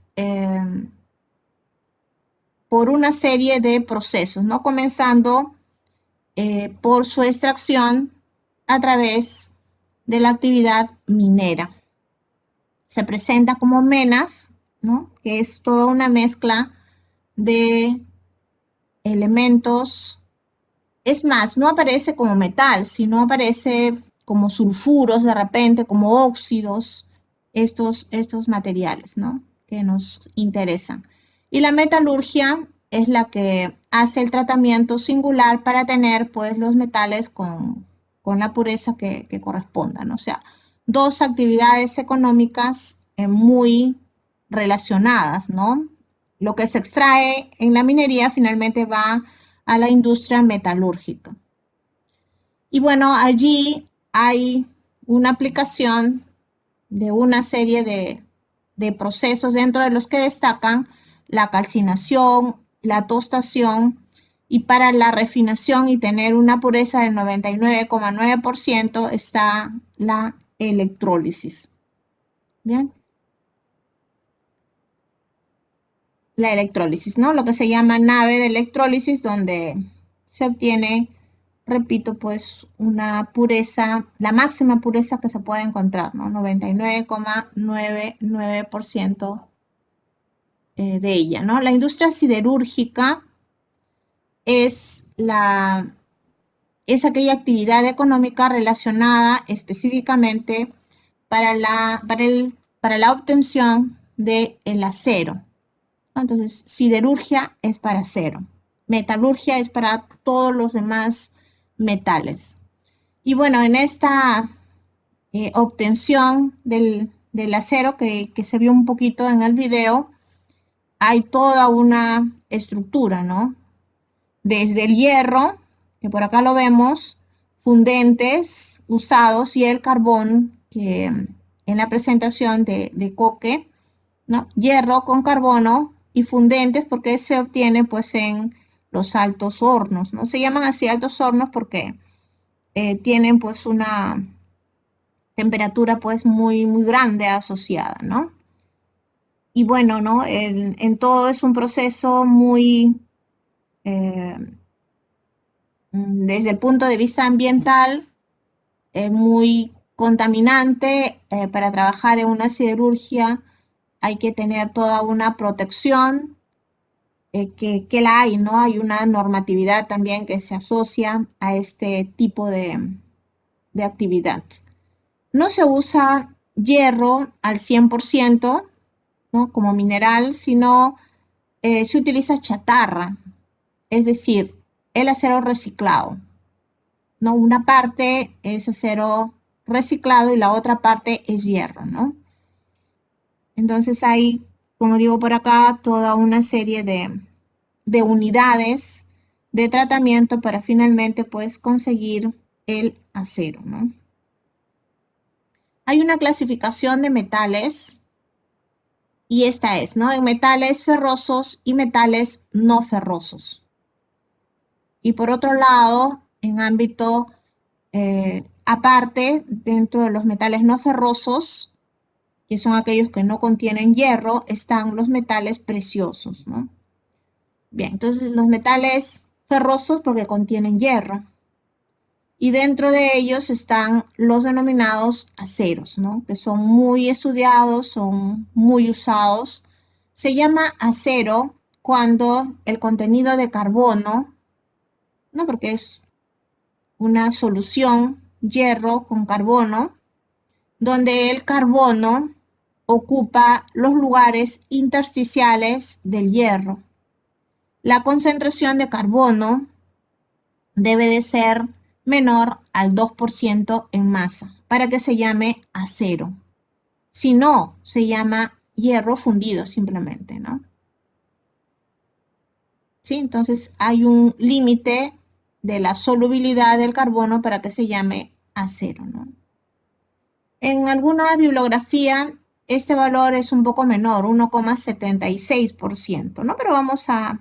por una serie de procesos, ¿no? Comenzando por su extracción a través de la actividad minera. Se presenta como menas, ¿no? Que es toda una mezcla de elementos. Es más, no aparece como metal, sino aparece como sulfuros de repente, como óxidos, estos materiales, ¿no? Que nos interesan. Y la metalurgia es la que hace el tratamiento singular para tener, pues, los metales con la pureza que corresponda, ¿no? O sea, dos actividades económicas muy relacionadas, ¿no? Lo que se extrae en la minería finalmente va a la industria metalúrgica. Y bueno, allí hay una aplicación de una serie de procesos dentro de los que destacan la calcinación, la tostación, y para la refinación y tener una pureza del 99,9% está la electrólisis. Bien. La electrólisis, ¿no? Lo que se llama nave de electrólisis, donde se obtiene, repito, pues una pureza, la máxima pureza que se puede encontrar, ¿no? 99,99% de ella, ¿no? La industria siderúrgica es aquella actividad económica relacionada específicamente para la obtención del acero. Entonces, siderurgia es para acero, metalurgia es para todos los demás metales. Y bueno, en esta obtención del acero que se vio un poquito en el video, hay toda una estructura, ¿no? Desde el hierro, que por acá lo vemos, fundentes usados, y el carbón, que en la presentación de coque, ¿no? Hierro con carbono y fundentes, porque se obtiene pues en los altos hornos, ¿no? Se llaman así altos hornos porque tienen pues una temperatura pues muy, muy grande asociada, ¿no? Y bueno, ¿no? En todo es un proceso muy, desde el punto de vista ambiental, muy contaminante. Para trabajar en una siderurgia hay que tener toda una protección, que la hay, ¿no? Hay una normatividad también que se asocia a este tipo de actividad. No se usa hierro al 100%, ¿no? Como mineral, sino se utiliza chatarra, es decir, el acero reciclado, ¿no? Una parte es acero reciclado y la otra parte es hierro, ¿no? Entonces hay, como digo por acá, toda una serie de unidades de tratamiento para finalmente pues conseguir el acero, ¿no? Hay una clasificación de metales y esta es, ¿no? En metales ferrosos y metales no ferrosos. Y por otro lado, en ámbito aparte, dentro de los metales no ferrosos, que son aquellos que no contienen hierro, están los metales preciosos, ¿no? Bien, entonces los metales ferrosos porque contienen hierro. Y dentro de ellos están los denominados aceros, ¿no? Que son muy estudiados, son muy usados. Se llama acero cuando el contenido de carbono, ¿no? Porque es una solución, hierro con carbono, donde el carbono ocupa los lugares intersticiales del hierro. La concentración de carbono debe de ser menor al 2% en masa para que se llame acero. Si no, se llama hierro fundido simplemente, ¿no? ¿Sí? Entonces hay un límite de la solubilidad del carbono para que se llame acero, ¿no? En alguna bibliografía este valor es un poco menor, 1,76%, ¿no? Pero vamos a,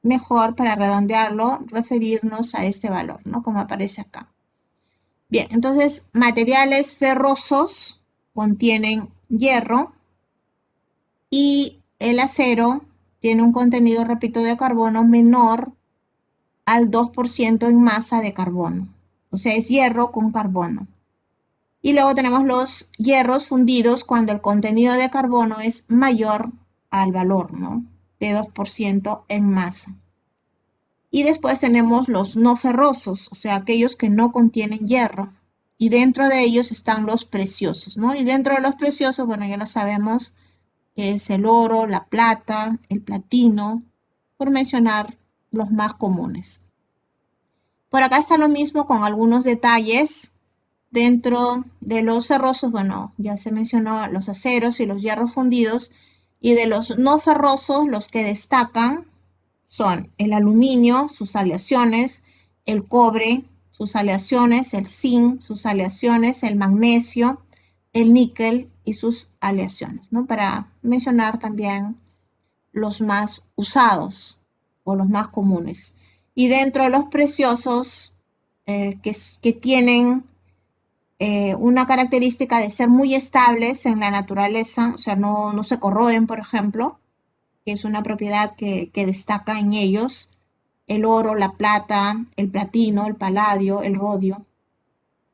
mejor para redondearlo, referirnos a este valor, ¿no? Como aparece acá. Bien, entonces materiales ferrosos contienen hierro y el acero tiene un contenido, repito, de carbono menor al 2% en masa de carbono. O sea, es hierro con carbono. Y luego tenemos los hierros fundidos cuando el contenido de carbono es mayor al valor, ¿no? De 2% en masa. Y después tenemos los no ferrosos, o sea, aquellos que no contienen hierro. Y dentro de ellos están los preciosos, ¿no? Y dentro de los preciosos, bueno, ya lo sabemos, que es el oro, la plata, el platino, por mencionar los más comunes. Por acá está lo mismo con algunos detalles. Dentro de los ferrosos, bueno, ya se mencionó los aceros y los hierros fundidos. Y de los no ferrosos, los que destacan son el aluminio, sus aleaciones, el cobre, sus aleaciones, el zinc, sus aleaciones, el magnesio, el níquel y sus aleaciones, ¿no? Para mencionar también los más usados o los más comunes. Y dentro de los preciosos que tienen una característica de ser muy estables en la naturaleza, o sea, no se corroen, por ejemplo, que es una propiedad que destaca en ellos, el oro, la plata, el platino, el paladio, el rodio,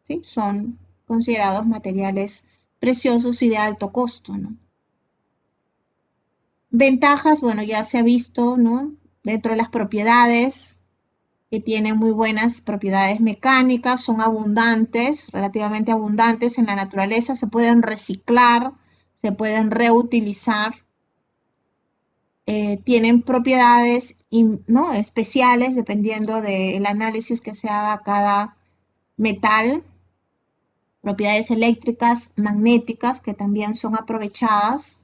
¿sí? Son considerados materiales preciosos y de alto costo, ¿no? Ventajas, bueno, ya se ha visto, ¿no? Dentro de las propiedades, que tienen muy buenas propiedades mecánicas, son abundantes, relativamente abundantes en la naturaleza, se pueden reciclar, se pueden reutilizar, tienen propiedades ¿no? especiales dependiendo del análisis que se haga cada metal, propiedades eléctricas, magnéticas que también son aprovechadas,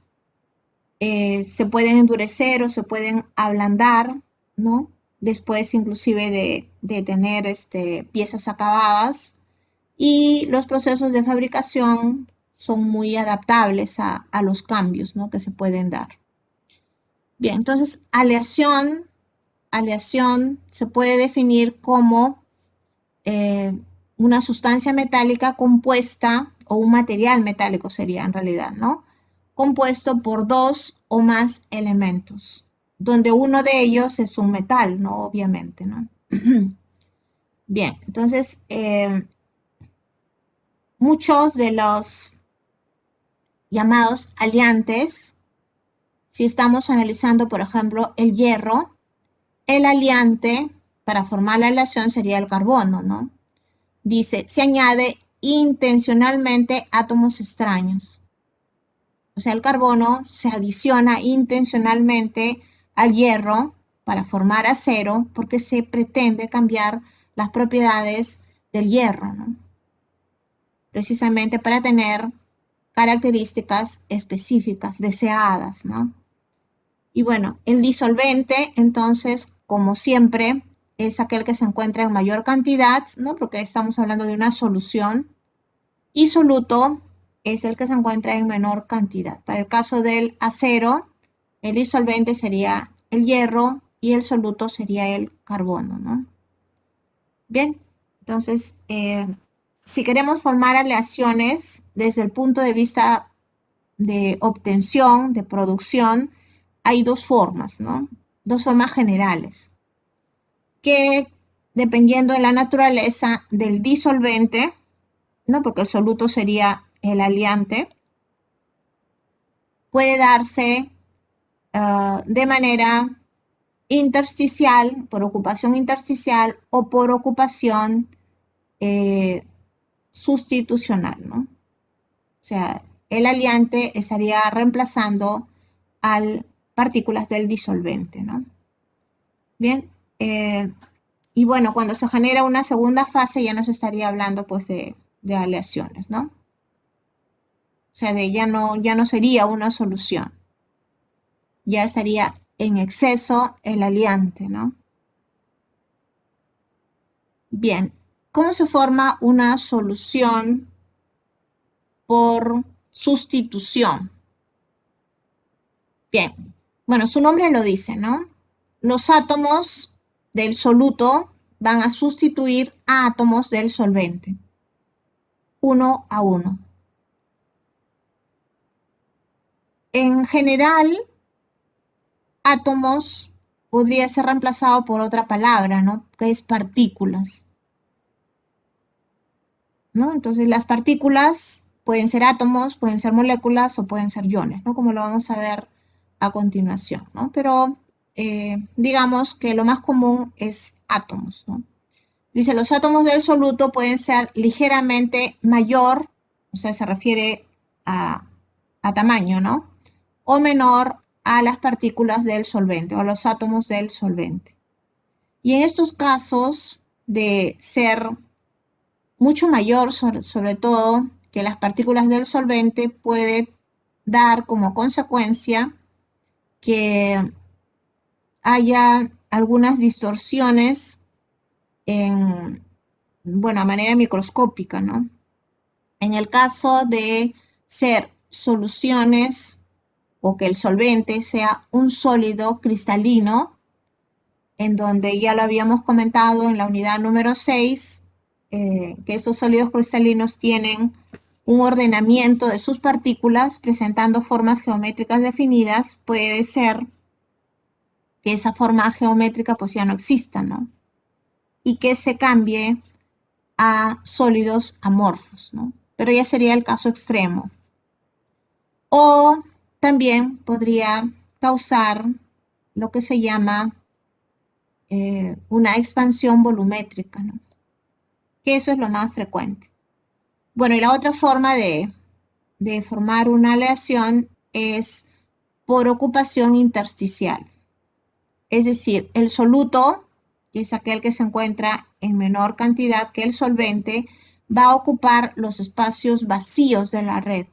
se pueden endurecer o se pueden ablandar, ¿no? Después inclusive de tener piezas acabadas, y los procesos de fabricación son muy adaptables a los cambios, ¿no? que se pueden dar. Bien, entonces aleación se puede definir como una sustancia metálica compuesta, o un material metálico sería en realidad, ¿no? Compuesto por dos o más elementos, donde uno de ellos es un metal, ¿no? Obviamente, ¿no? Bien, entonces, muchos de los llamados aliantes, si estamos analizando, por ejemplo, el hierro, el aliante para formar la aleación sería el carbono, ¿no? Dice, se añade intencionalmente átomos extraños. O sea, el carbono se adiciona intencionalmente al hierro para formar acero porque se pretende cambiar las propiedades del hierro, ¿no? Precisamente para tener características específicas, deseadas, ¿no? Y bueno, el disolvente, entonces, como siempre, es aquel que se encuentra en mayor cantidad, ¿no? Porque estamos hablando de una solución. Y soluto es el que se encuentra en menor cantidad. Para el caso del acero, el disolvente sería el hierro y el soluto sería el carbono, ¿no? Bien, entonces, si queremos formar aleaciones desde el punto de vista de obtención, de producción, hay dos formas, ¿no? Dos formas generales, que dependiendo de la naturaleza del disolvente, ¿no? Porque el soluto sería el aliante, puede darse de manera intersticial, por ocupación intersticial o por ocupación sustitucional, ¿no? O sea, el aliante estaría reemplazando a partículas del disolvente, ¿no? Bien, y bueno, cuando se genera una segunda fase ya nos estaría hablando pues de aleaciones, ¿no? O sea, ya no sería una solución, ya estaría en exceso el aliante, ¿no? Bien, ¿cómo se forma una solución por sustitución? Bien, bueno, su nombre lo dice, ¿no? Los átomos del soluto van a sustituir a átomos del solvente, uno a uno. En general, átomos podría ser reemplazado por otra palabra, ¿no? Que es partículas, ¿no? Entonces, las partículas pueden ser átomos, pueden ser moléculas o pueden ser iones, ¿no? Como lo vamos a ver a continuación, ¿no? Pero digamos que lo más común es átomos, ¿no? Dice, los átomos del soluto pueden ser ligeramente mayor, o sea, se refiere a tamaño, ¿no? O menor a las partículas del solvente o a los átomos del solvente. Y en estos casos de ser mucho mayor, sobre todo, que las partículas del solvente, puede dar como consecuencia que haya algunas distorsiones bueno, a manera microscópica, ¿no? En el caso de ser soluciones o que el solvente sea un sólido cristalino, en donde ya lo habíamos comentado en la unidad número 6, que estos sólidos cristalinos tienen un ordenamiento de sus partículas presentando formas geométricas definidas, puede ser que esa forma geométrica pues ya no exista, ¿no? Y que se cambie a sólidos amorfos, ¿no? Pero ya sería el caso extremo. O también podría causar lo que se llama una expansión volumétrica, ¿no? Que eso es lo más frecuente. Bueno, y la otra forma de formar una aleación es por ocupación intersticial. Es decir, el soluto, que es aquel que se encuentra en menor cantidad que el solvente, va a ocupar los espacios vacíos de la red.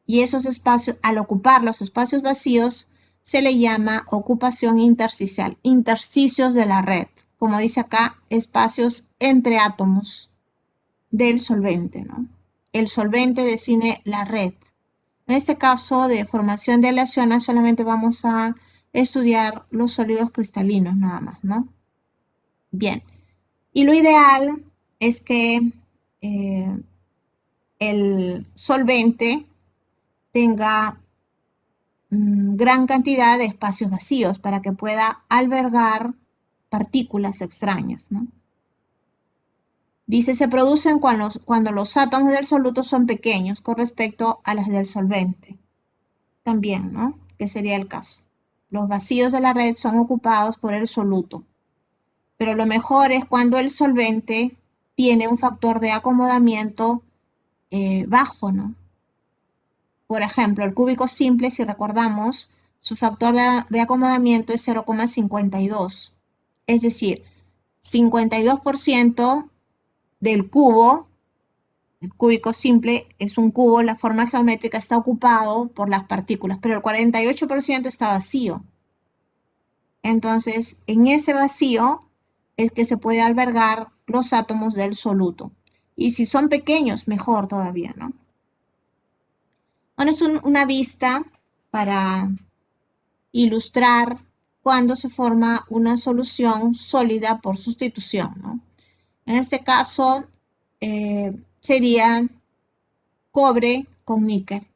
Y esos espacios, al ocupar los espacios vacíos, se le llama ocupación intersticial, intersticios de la red. Como dice acá, espacios entre átomos del solvente, ¿no? El solvente define la red. En este caso de formación de aleaciones solamente vamos a estudiar los sólidos cristalinos nada más, ¿no? Bien, y lo ideal es que el solvente tenga gran cantidad de espacios vacíos para que pueda albergar partículas extrañas, ¿no? Dice, se producen cuando los átomos del soluto son pequeños con respecto a las del solvente. También, ¿no? Que sería el caso. Los vacíos de la red son ocupados por el soluto. Pero lo mejor es cuando el solvente tiene un factor de acomodamiento bajo, ¿no? Por ejemplo, el cúbico simple, si recordamos, su factor de acomodamiento es 0,52. Es decir, 52% del cubo, el cúbico simple es un cubo, la forma geométrica está ocupado por las partículas, pero el 48% está vacío. Entonces, en ese vacío es que se puede albergar los átomos del soluto. Y si son pequeños, mejor todavía, ¿no? Bueno, es una vista para ilustrar cuando se forma una solución sólida por sustitución, ¿no? En este caso, sería cobre con níquel.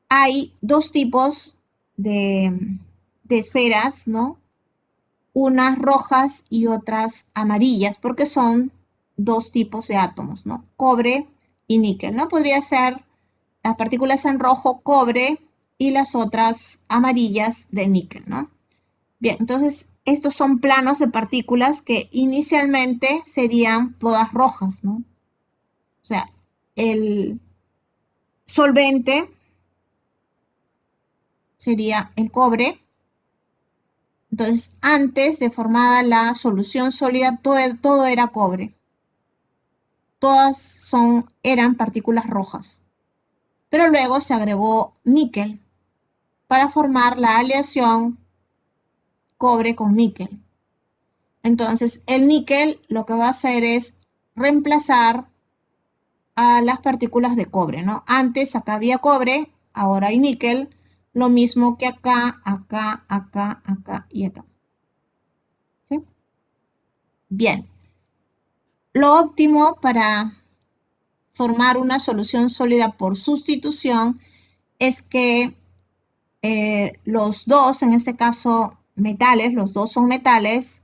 Hay dos tipos de esferas, ¿no? Unas rojas y otras amarillas, porque son dos tipos de átomos, ¿no? Cobre y níquel, ¿no? Podría ser las partículas en rojo, cobre, y las otras amarillas de níquel, ¿no? Bien, entonces estos son planos de partículas que inicialmente serían todas rojas, ¿no? O sea, el solvente sería el cobre. Entonces, antes de formada la solución sólida, todo era cobre. Todas eran partículas rojas. Pero luego se agregó níquel para formar la aleación cobre con níquel. Entonces, el níquel lo que va a hacer es reemplazar a las partículas de cobre, ¿no? Antes acá había cobre, ahora hay níquel, lo mismo que acá, acá, acá, acá y acá. ¿Sí? Bien. Lo óptimo para formar una solución sólida por sustitución es que los dos, en este caso metales, los dos son metales,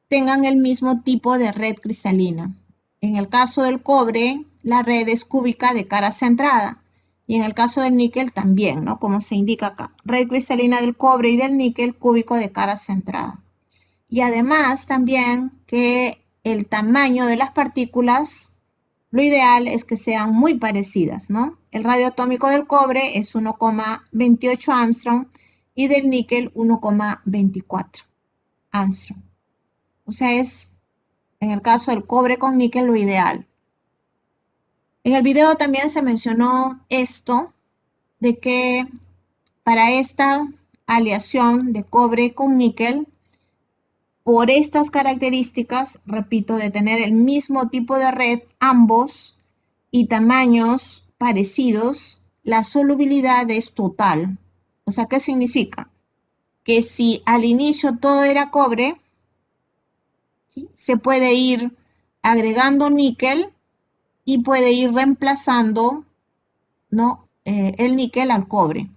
tengan el mismo tipo de red cristalina. En el caso del cobre, la red es cúbica de cara centrada. Y en el caso del níquel también, ¿no? Como se indica acá. Red cristalina del cobre y del níquel cúbico de cara centrada. Y además también que el tamaño de las partículas, lo ideal es que sean muy parecidas, ¿no? El radio atómico del cobre es 1,28 Armstrong y del níquel 1,24 Armstrong. O sea, es en el caso del cobre con níquel lo ideal. En el video también se mencionó esto, de que para esta aleación de cobre con níquel, por estas características, repito, de tener el mismo tipo de red, ambos, y tamaños parecidos, la solubilidad es total. O sea, ¿qué significa? Que si al inicio todo era cobre, ¿sí?, se puede ir agregando níquel y puede ir reemplazando, ¿no?, el níquel al cobre,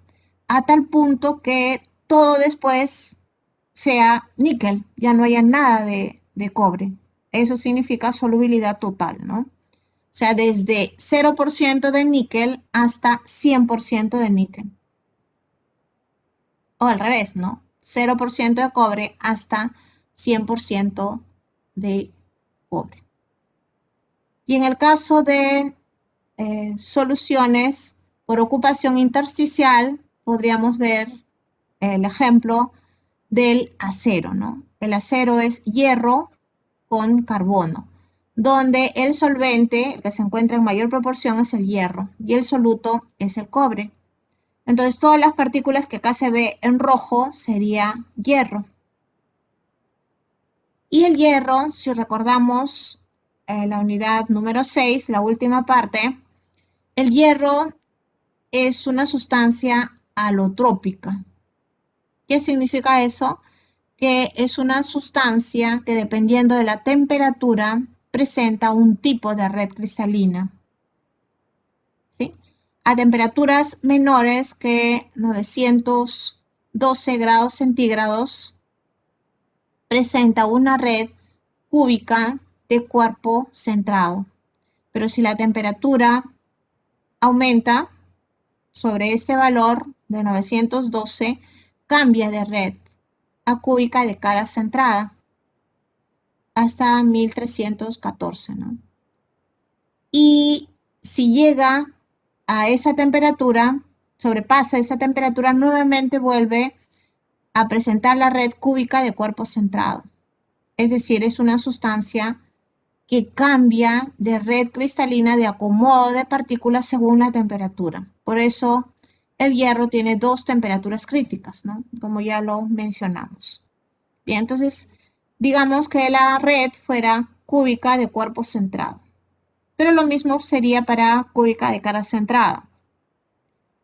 a tal punto que todo después sea níquel, ya no haya nada de cobre. Eso significa solubilidad total, ¿no? O sea, desde 0% de níquel hasta 100% de níquel. O al revés, ¿no? 0% de cobre hasta 100% de cobre. Y en el caso de soluciones por ocupación intersticial, podríamos ver el ejemplo del acero, ¿no? El acero es hierro con carbono, donde el solvente, el que se encuentra en mayor proporción, es el hierro y el soluto es el cobre. Entonces, todas las partículas que acá se ve en rojo sería hierro. Y el hierro, si recordamos la unidad número 6, la última parte, el hierro es una sustancia alotrópica. ¿Qué significa eso? Que es una sustancia que, dependiendo de la temperatura, presenta un tipo de red cristalina. ¿Sí? A temperaturas menores que 912 grados centígrados, presenta una red cúbica de cuerpo centrado. Pero si la temperatura aumenta sobre este valor de 912, cambia de red a cúbica de cara centrada hasta 1314, ¿no? Y si llega a esa temperatura, sobrepasa esa temperatura, nuevamente vuelve a presentar la red cúbica de cuerpo centrado. Es decir, es una sustancia que cambia de red cristalina de acomodo de partículas según la temperatura. Por eso el hierro tiene 2 temperaturas críticas, ¿no? Como ya lo mencionamos. Bien, entonces, digamos que la red fuera cúbica de cuerpo centrado. Pero lo mismo sería para cúbica de cara centrada.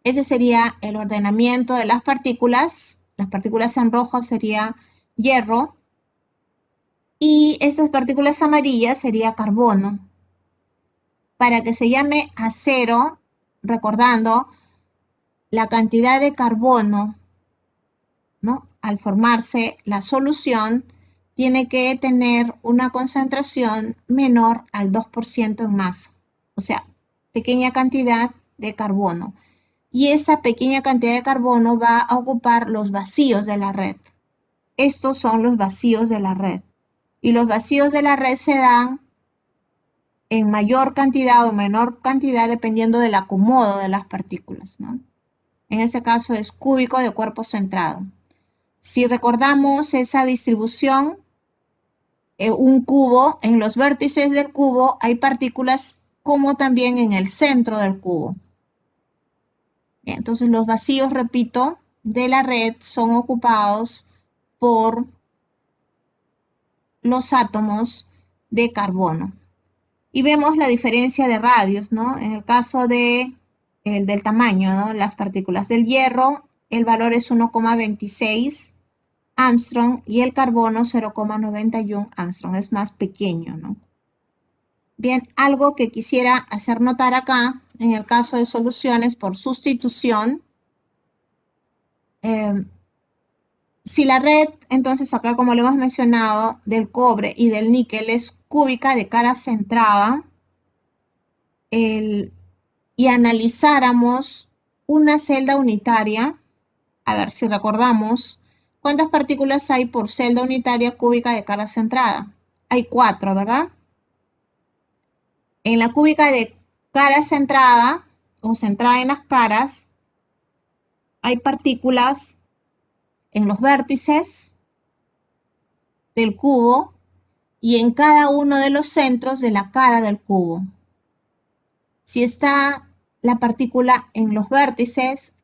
Ese sería el ordenamiento de las partículas. Las partículas en rojo sería hierro. Y esas partículas amarillas sería carbono. Para que se llame acero, recordando la cantidad de carbono, ¿no? Al formarse la solución, tiene que tener una concentración menor al 2% en masa. O sea, pequeña cantidad de carbono. Y esa pequeña cantidad de carbono va a ocupar los vacíos de la red. Estos son los vacíos de la red. Y los vacíos de la red se dan en mayor cantidad o menor cantidad dependiendo del acomodo de las partículas, ¿no? En ese caso es cúbico de cuerpo centrado. Si recordamos esa distribución, un cubo, en los vértices del cubo hay partículas como también en el centro del cubo. Bien, entonces los vacíos, repito, de la red son ocupados por los átomos de carbono. Y vemos la diferencia de radios, ¿no? En el caso del tamaño, ¿no? Las partículas del hierro, el valor es 1,26 Armstrong y el carbono 0,91 Armstrong, es más pequeño, ¿no? Bien, algo que quisiera hacer notar acá, en el caso de soluciones por sustitución, si la red, entonces acá como lo hemos mencionado, del cobre y del níquel es cúbica de cara centrada, y analizáramos una celda unitaria, a ver si recordamos, ¿cuántas partículas hay por celda unitaria cúbica de cara centrada? Hay 4, ¿verdad? En la cúbica de cara centrada, o centrada en las caras, hay partículas en los vértices del cubo y en cada uno de los centros de la cara del cubo. Si está la partícula en los vértices,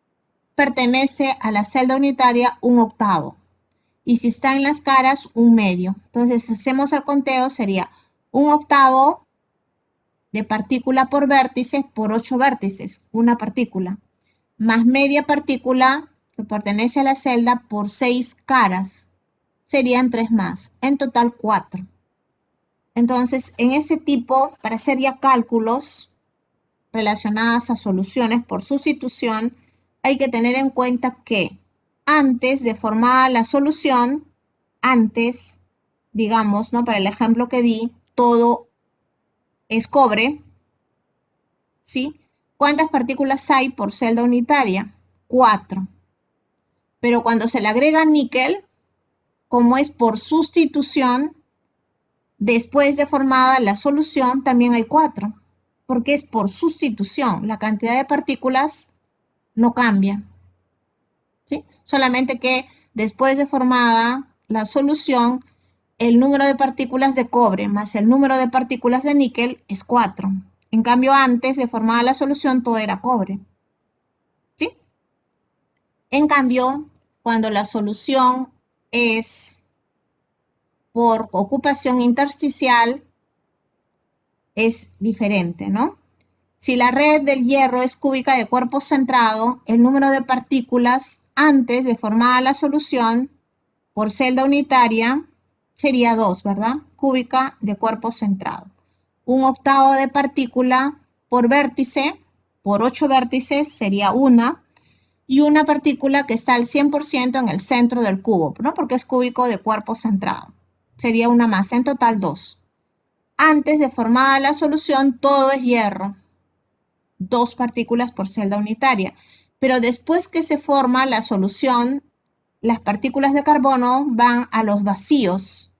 pertenece a la celda unitaria 1/8. Y si está en las caras, 1/2. Entonces, si hacemos el conteo, sería 1/8 de partícula por vértice por 8 vértices, una partícula, más media partícula que pertenece a la celda por 6 caras, serían 3 más, en total 4. Entonces, en ese tipo, para hacer ya cálculos relacionadas a soluciones por sustitución, hay que tener en cuenta que antes de formar la solución, antes, digamos, ¿no? Para el ejemplo que di, todo es cobre, ¿sí? ¿Cuántas partículas hay por celda unitaria? 4. Pero cuando se le agrega níquel, como es por sustitución, después de formada la solución, también hay 4, porque es por sustitución. La cantidad de partículas no cambia, ¿sí? Solamente que después de formada la solución, el número de partículas de cobre más el número de partículas de níquel es 4. En cambio, antes de formada la solución, todo era cobre, ¿sí? En cambio, cuando la solución es por ocupación intersticial, es diferente, ¿no? Si la red del hierro es cúbica de cuerpo centrado, el número de partículas antes de formada la solución por celda unitaria sería 2, ¿verdad? Cúbica de cuerpo centrado. 1/8 de partícula por vértice, por 8 vértices sería 1, y una partícula que está al 100% en el centro del cubo, ¿no? Porque es cúbico de cuerpo centrado. Sería una más, en total 2. Antes de formada la solución, todo es hierro. 2 partículas por celda unitaria. Pero después que se forma la solución, las partículas de carbono van a los vacíos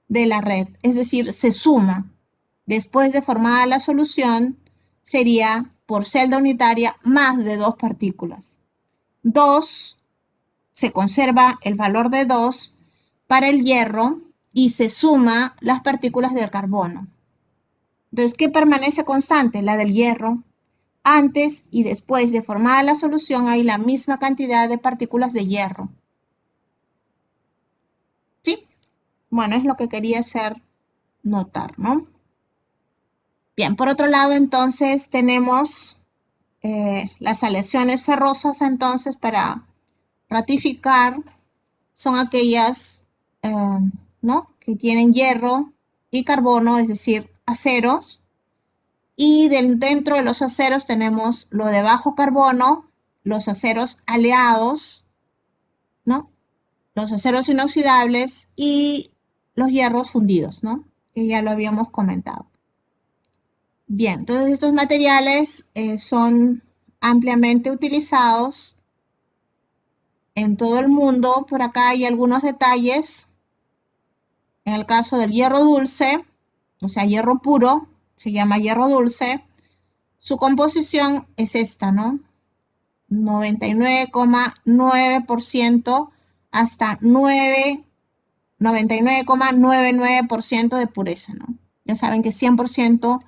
de la red, es decir, se suma. Después de formada la solución, sería por celda unitaria más de 2 partículas. 2, se conserva el valor de 2 para el hierro y se suma las partículas del carbono. Entonces, ¿qué permanece constante? La del hierro. antes y después de formada la solución hay la misma cantidad de partículas de hierro. ¿Sí? Bueno, es lo que quería hacer notar, ¿no? Bien, por otro lado, entonces, tenemos las aleaciones ferrosas, entonces, para ratificar, son aquellas, ¿no?, que tienen hierro y carbono, es decir, aceros. Y dentro de los aceros tenemos lo de bajo carbono, los aceros aleados, ¿no?, los aceros inoxidables y los hierros fundidos, ¿no?, que ya lo habíamos comentado. Bien, entonces estos materiales son ampliamente utilizados en todo el mundo. Por acá hay algunos detalles. En el caso del hierro dulce, o sea, hierro puro, se llama hierro dulce. Su composición es esta, ¿no? 99,9% hasta 99,99% de pureza, ¿no? Ya saben que 100%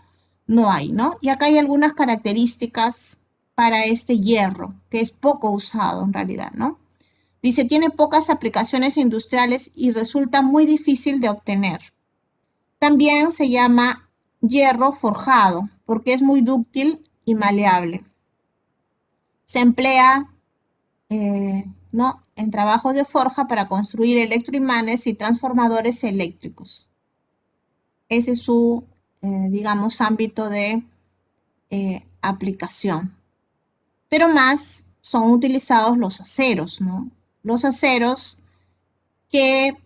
no hay, ¿no? Y acá hay algunas características para este hierro, que es poco usado en realidad, ¿no? Dice, tiene pocas aplicaciones industriales y resulta muy difícil de obtener. También se llama hierro forjado, porque es muy dúctil y maleable. Se emplea, ¿no?, en trabajos de forja para construir electroimanes y transformadores eléctricos. Ese es su, digamos, ámbito de aplicación. Pero más son utilizados los aceros, ¿no? Los aceros que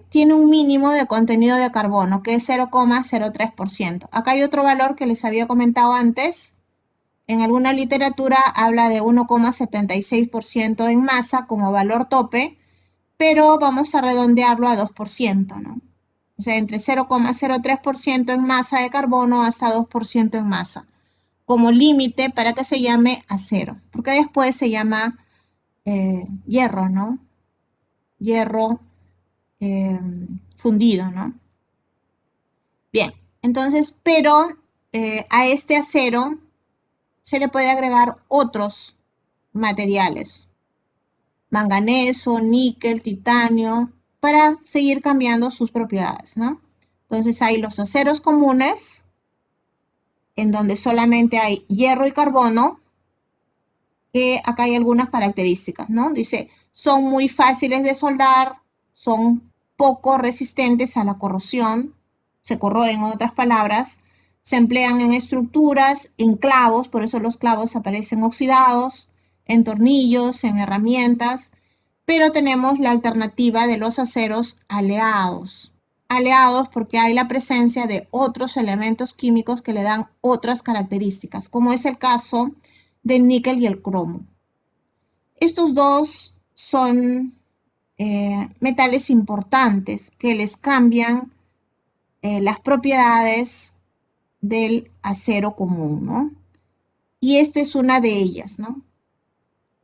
tienen un mínimo de contenido de carbono, que es 0,03%. Acá hay otro valor que les había comentado antes. En alguna literatura habla de 1,76% en masa como valor tope, pero vamos a redondearlo a 2%, ¿no? O sea, entre 0,03% en masa de carbono hasta 2% en masa, como límite para que se llame acero, porque después se llama hierro, ¿no? Hierro fundido, ¿no? Bien, entonces, pero a este acero se le puede agregar otros materiales, manganeso, níquel, titanio, para seguir cambiando sus propiedades, ¿no? Entonces hay los aceros comunes, en donde solamente hay hierro y carbono, que acá hay algunas características, ¿no? Dice, son muy fáciles de soldar, son poco resistentes a la corrosión, se corroen en otras palabras, se emplean en estructuras, en clavos, por eso los clavos aparecen oxidados, en tornillos, en herramientas, pero tenemos la alternativa de los aceros aleados. Aleados porque hay la presencia de otros elementos químicos que le dan otras características, como es el caso del níquel y el cromo. Estos dos son metales importantes que les cambian las propiedades del acero común, ¿no? Y esta es una de ellas, ¿no?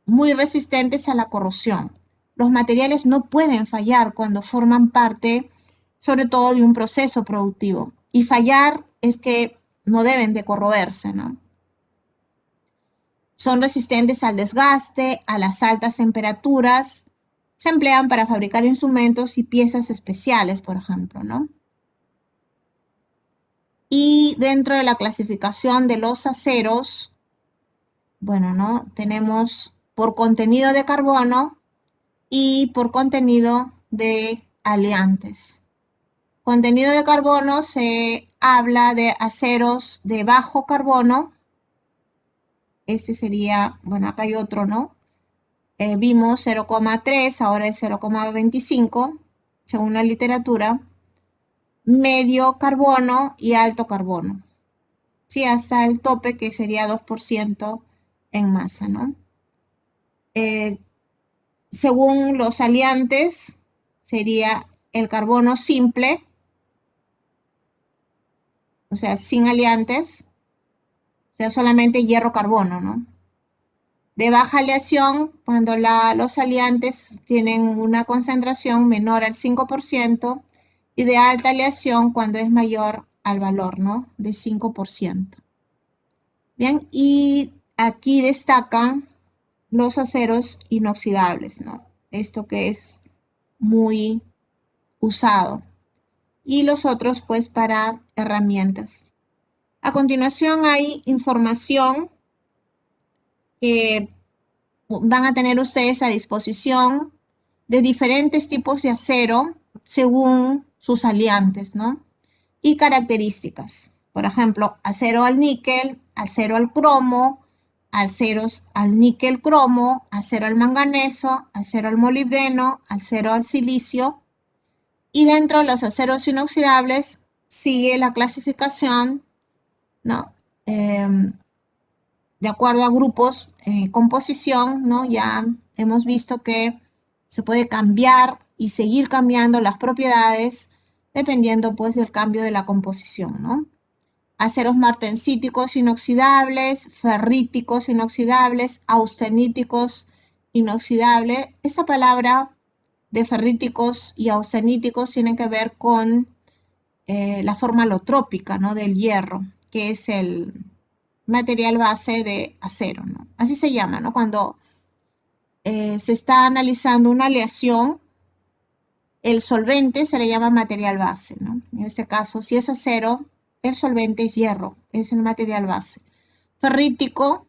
Muy resistentes a la corrosión. Los materiales no pueden fallar cuando forman parte, sobre todo, de un proceso productivo. Y fallar es que no deben de corroerse, ¿no? Son resistentes al desgaste, a las altas temperaturas. Se emplean para fabricar instrumentos y piezas especiales, por ejemplo, ¿no? Y dentro de la clasificación de los aceros, bueno, ¿no?, tenemos por contenido de carbono y por contenido de aleantes. Contenido de carbono se habla de aceros de bajo carbono. Este sería, bueno, acá hay otro, ¿no? Vimos 0,3, ahora es 0,25, según la literatura. Medio carbono y alto carbono. Sí, hasta el tope, que sería 2% en masa, ¿no? Según los aliantes, sería el carbono simple, o sea, sin aliantes, o sea, solamente hierro-carbono, ¿no? De baja aleación, cuando los aliantes tienen una concentración menor al 5%, y de alta aleación cuando es mayor al valor, ¿no?, de 5%. Bien, y aquí destacan los aceros inoxidables, ¿no? Esto que es muy usado. Y los otros, pues, para herramientas. A continuación hay información que van a tener ustedes a disposición de diferentes tipos de acero según sus aliantes, ¿no? Y características. Por ejemplo, acero al níquel, acero al cromo, aceros al níquel cromo, acero al manganeso, acero al molibdeno, acero al silicio. Y dentro de los aceros inoxidables sigue la clasificación, ¿no? De acuerdo a grupos, composición, ¿no? Ya hemos visto que se puede cambiar y seguir cambiando las propiedades dependiendo pues del cambio de la composición, ¿no? Aceros martensíticos inoxidables, ferríticos inoxidables, austeníticos inoxidables. Esta palabra de ferríticos y austeníticos tiene que ver con la forma alotrópica, ¿no? Del hierro, que es el material base de acero, ¿no? Así se llama, ¿no? Cuando se está analizando una aleación, el solvente se le llama material base, ¿no? En este caso, si es acero, el solvente es hierro, es el material base. Ferrítico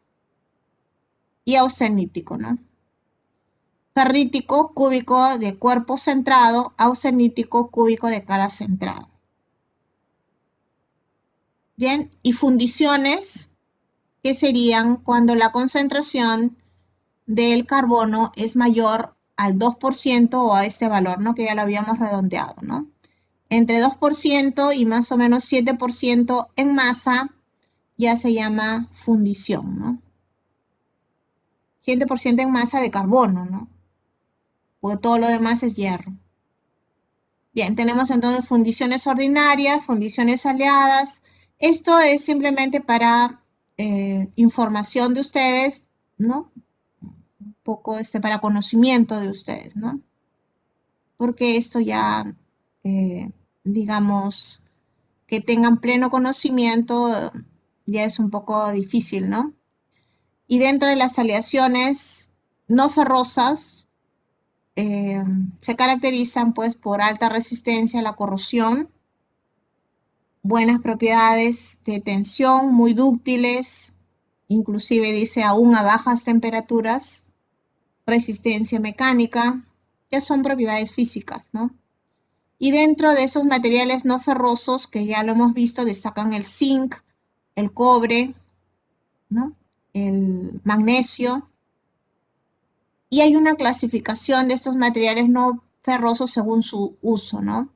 y austenítico, ¿no? Ferrítico, cúbico de cuerpo centrado, austenítico, cúbico de cara centrado. Bien, y fundiciones, que serían cuando la concentración del carbono es mayor al 2% o a este valor, ¿no? Que ya lo habíamos redondeado, ¿no? Entre 2% y más o menos 7% en masa ya se llama fundición, ¿no? 7% en masa de carbono, ¿no? Porque todo lo demás es hierro. Bien, tenemos entonces fundiciones ordinarias, fundiciones aliadas. Esto es simplemente para información de ustedes, ¿no? Un poco para conocimiento de ustedes, ¿no? Porque esto ya, digamos, que tengan pleno conocimiento, ya es un poco difícil, ¿no? Y dentro de las aleaciones no ferrosas, se caracterizan pues por alta resistencia a la corrosión, buenas propiedades de tensión, muy dúctiles, inclusive dice aún a bajas temperaturas, resistencia mecánica, que son propiedades físicas, ¿no? Y dentro de esos materiales no ferrosos, que ya lo hemos visto, destacan el zinc, el cobre, ¿no? El magnesio. Y hay una clasificación de estos materiales no ferrosos según su uso, ¿no?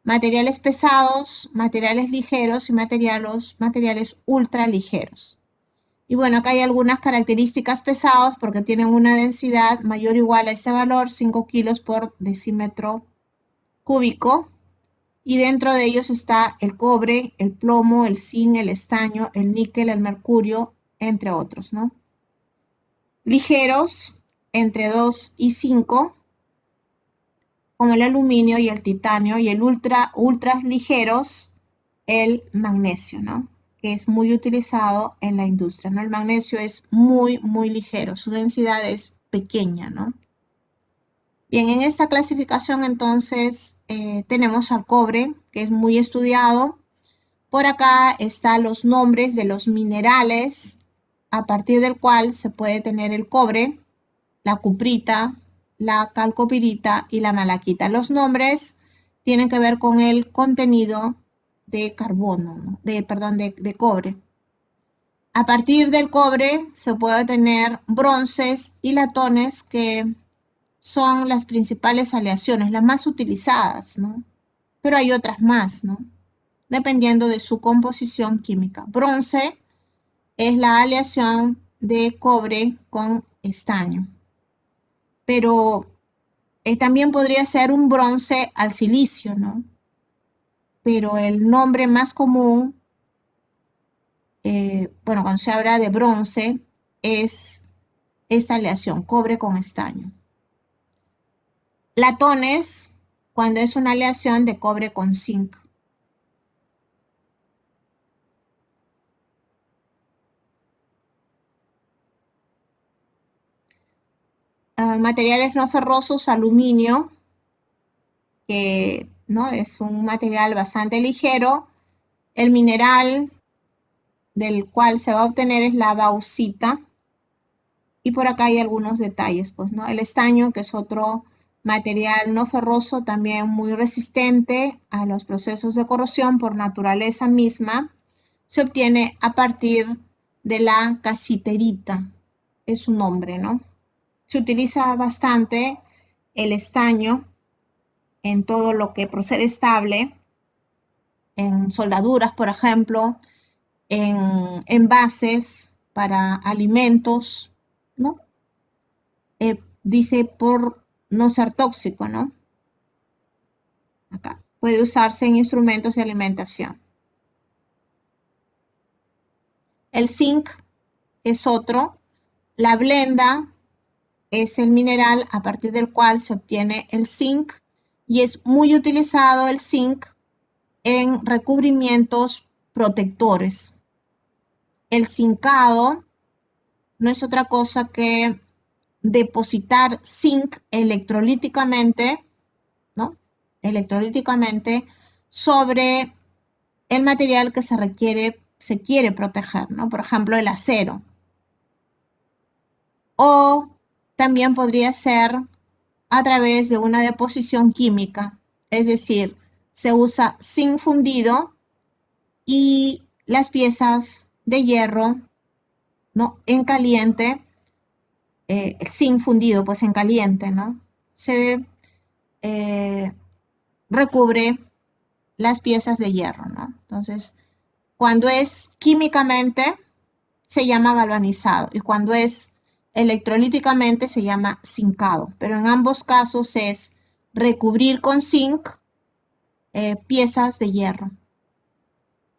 Materiales pesados, materiales ligeros y materiales ultra ligeros. Y bueno, acá hay algunas características pesados porque tienen una densidad mayor o igual a ese valor, 5 kilos por decímetro cúbico. Y dentro de ellos está el cobre, el plomo, el zinc, el estaño, el níquel, el mercurio, entre otros, ¿no? Ligeros, entre 2 y 5, como el aluminio y el titanio, y el ultra ligeros, el magnesio, ¿no? Que es muy utilizado en la industria, ¿no? El magnesio es muy, muy ligero, su densidad es pequeña, ¿no? Bien, en esta clasificación entonces tenemos al cobre, que es muy estudiado. Por acá están los nombres de los minerales a partir del cual se puede tener el cobre, la cuprita, la calcopirita y la malaquita. Los nombres tienen que ver con el contenido de carbono, ¿no? de cobre. A partir del cobre se puede tener bronces y latones, que son las principales aleaciones, las más utilizadas, ¿no? Pero hay otras más, ¿no? Dependiendo de su composición química. Bronce es la aleación de cobre con estaño. Pero también podría ser un bronce al silicio, ¿no? Pero el nombre más común, bueno, cuando se habla de bronce, es esta aleación, cobre con estaño. Latones, cuando es una aleación de cobre con zinc. materiales no ferrosos, aluminio, que ¿no? Es un material bastante ligero. El mineral del cual se va a obtener es la bauxita. Y por acá hay algunos detalles, pues, ¿no? El estaño, que es otro material no ferroso, también muy resistente a los procesos de corrosión por naturaleza misma, se obtiene a partir de la casiterita, es su nombre, ¿no? Se utiliza bastante el estaño en todo lo que procede estable, en soldaduras, por ejemplo, en envases para alimentos, ¿no? Dice por no ser tóxico, ¿no? Acá. Puede usarse en instrumentos de alimentación. El zinc es otro. La blenda es el mineral a partir del cual se obtiene el zinc y es muy utilizado el zinc en recubrimientos protectores. El zincado no es otra cosa que depositar zinc electrolíticamente, ¿no? Electrolíticamente sobre el material que se quiere proteger, ¿no? Por ejemplo, el acero. O también podría ser a través de una deposición química, es decir, se usa zinc fundido y las piezas de hierro, ¿no? En caliente, el zinc fundido pues en caliente, ¿no? Se recubre las piezas de hierro, ¿no? Entonces, cuando es químicamente, se llama galvanizado y cuando es electrolíticamente se llama zincado, pero en ambos casos es recubrir con zinc piezas de hierro.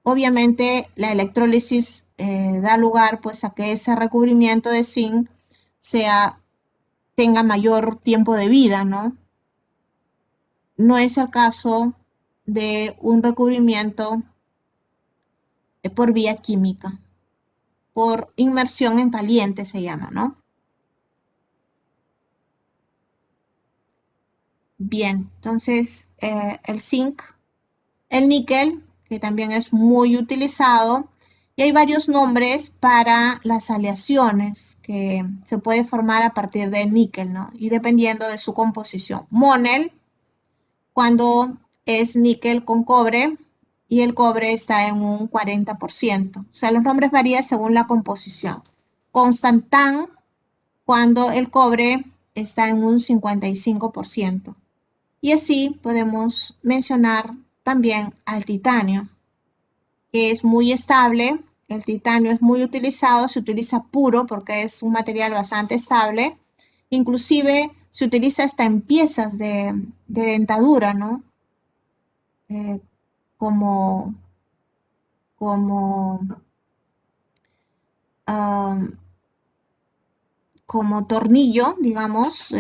Obviamente la electrólisis da lugar pues a que ese recubrimiento de zinc tenga mayor tiempo de vida, ¿no? No es el caso de un recubrimiento por vía química, por inmersión en caliente se llama, ¿no? Bien, entonces el zinc, el níquel, que también es muy utilizado, y hay varios nombres para las aleaciones que se puede formar a partir del níquel, ¿no? Y dependiendo de su composición. Monel, cuando es níquel con cobre, y el cobre está en un 40%. O sea, los nombres varían según la composición. Constantan, cuando el cobre está en un 55%. Y así podemos mencionar también al titanio, que es muy estable. El titanio es muy utilizado, se utiliza puro porque es un material bastante estable. Inclusive se utiliza hasta en piezas de dentadura, ¿no? Como como tornillo, digamos,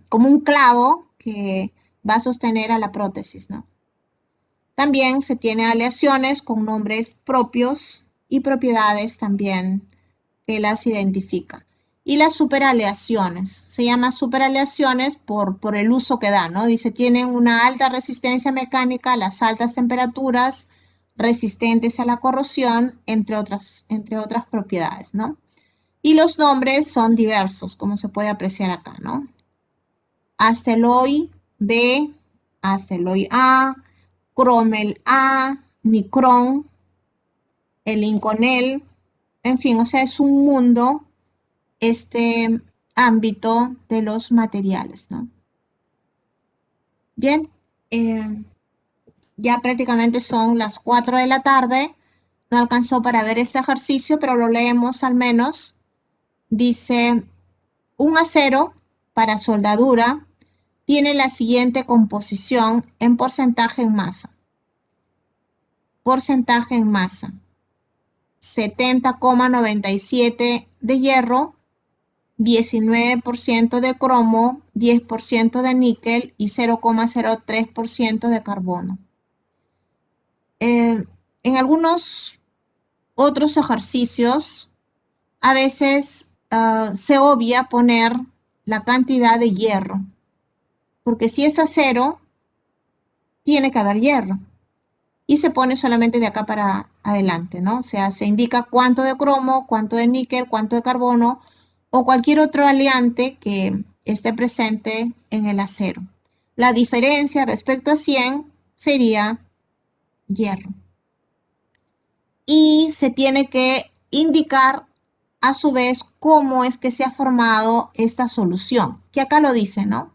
como un clavo que va a sostener a la prótesis, ¿no? También se tiene aleaciones con nombres propios y propiedades también que las identifican. Y las superaleaciones, se llama superaleaciones por el uso que dan, ¿no? Dice, tienen una alta resistencia mecánica a las altas temperaturas, resistentes a la corrosión, entre otras propiedades, ¿no? Y los nombres son diversos, como se puede apreciar acá, ¿no? Asteloy D, Asteloy A, Cromel A, Micron, el Inconel, en fin, o sea, es un mundo este ámbito de los materiales, ¿no? Bien, ya prácticamente son las 4 de la tarde, no alcanzó para ver este ejercicio, pero lo leemos al menos. Dice, un acero para soldadura tiene la siguiente composición en porcentaje en masa. Porcentaje en masa. 70,97 de hierro, 19% de cromo, 10% de níquel y 0,03% de carbono. En algunos otros ejercicios, a veces se obvia poner la cantidad de hierro. Porque si es acero, tiene que haber hierro. Y se pone solamente de acá para adelante, ¿no? O sea, se indica cuánto de cromo, cuánto de níquel, cuánto de carbono o cualquier otro aliante que esté presente en el acero. La diferencia respecto a 100 sería hierro. Y se tiene que indicar a su vez cómo es que se ha formado esta solución, que acá lo dice, ¿no?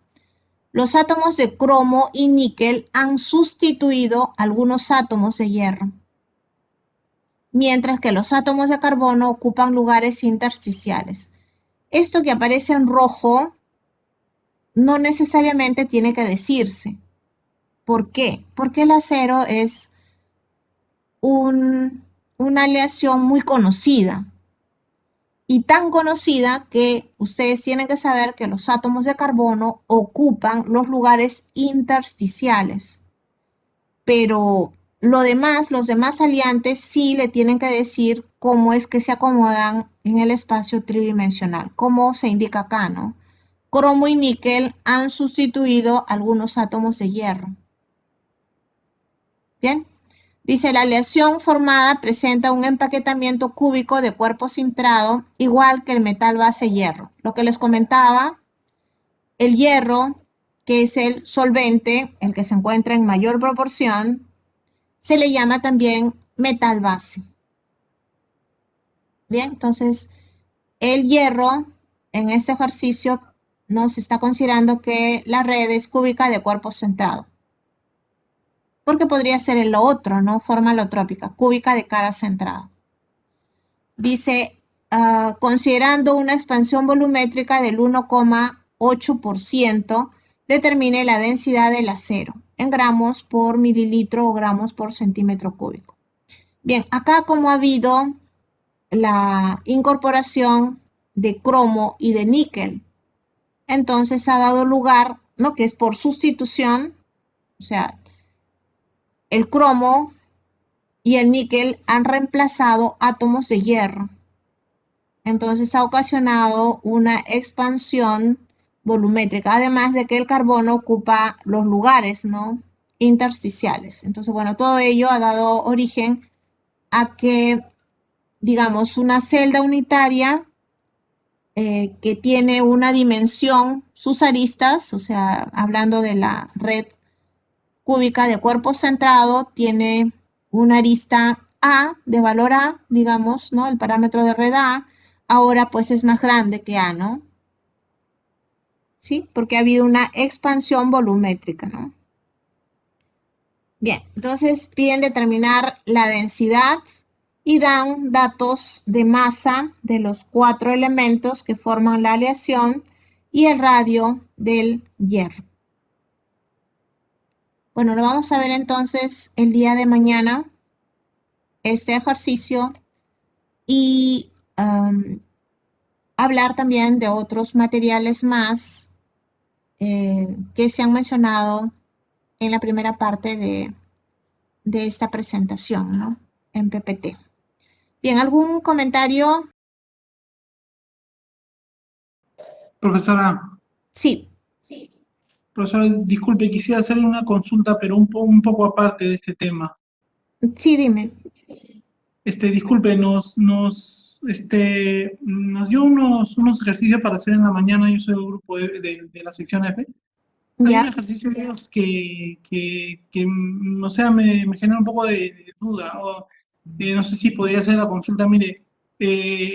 Los átomos de cromo y níquel han sustituido algunos átomos de hierro, mientras que los átomos de carbono ocupan lugares intersticiales. Esto que aparece en rojo no necesariamente tiene que decirse. ¿Por qué? Porque el acero es una aleación muy conocida y tan conocida que ustedes tienen que saber que los átomos de carbono ocupan los lugares intersticiales. Pero los demás aliantes sí le tienen que decir cómo es que se acomodan en el espacio tridimensional, como se indica acá, ¿no? Cromo y níquel han sustituido algunos átomos de hierro. Bien, dice la aleación formada presenta un empaquetamiento cúbico de cuerpo sintrado igual que el metal base hierro. Lo que les comentaba, el hierro, que es el solvente, el que se encuentra en mayor proporción, se le llama también metal base. Bien, entonces el hierro en este ejercicio nos está considerando que la red es cúbica de cuerpo centrado. Porque podría ser en lo otro, ¿no? Forma alotrópica, cúbica de cara centrada. Dice, considerando una expansión volumétrica del 1,8%, determine la densidad del acero en gramos por mililitro o gramos por centímetro cúbico. Bien, acá como ha habido la incorporación de cromo y de níquel, entonces ha dado lugar, ¿no? Que es por sustitución, o sea, el cromo y el níquel han reemplazado átomos de hierro. Entonces ha ocasionado una expansión volumétrica, además de que el carbono ocupa los lugares, ¿no? Intersticiales. Entonces, bueno, todo ello ha dado origen a que, digamos, una celda unitaria que tiene una dimensión, sus aristas, o sea, hablando de la red cúbica de cuerpo centrado, tiene una arista A de valor A, digamos, ¿no? El parámetro de red A, ahora pues es más grande que A, ¿no? ¿Sí? Porque ha habido una expansión volumétrica, ¿no? Bien, entonces piden determinar la densidad y dan datos de masa de los 4 elementos que forman la aleación y el radio del hierro. Bueno, lo vamos a ver entonces el día de mañana, este ejercicio, y hablar también de otros materiales más que se han mencionado en la primera parte de esta presentación, ¿no? En PPT. Bien, ¿algún comentario? Profesora, Sí, profesora, disculpe, quisiera hacerle una consulta, pero un poco aparte de este tema. sí, dime. Disculpe, nos dio unos ejercicios para hacer en la mañana. Yo soy del grupo de la sección F. Hay un Ya, ejercicio o sea, me genera un poco de duda. No sé si podría hacer la consulta. Mire,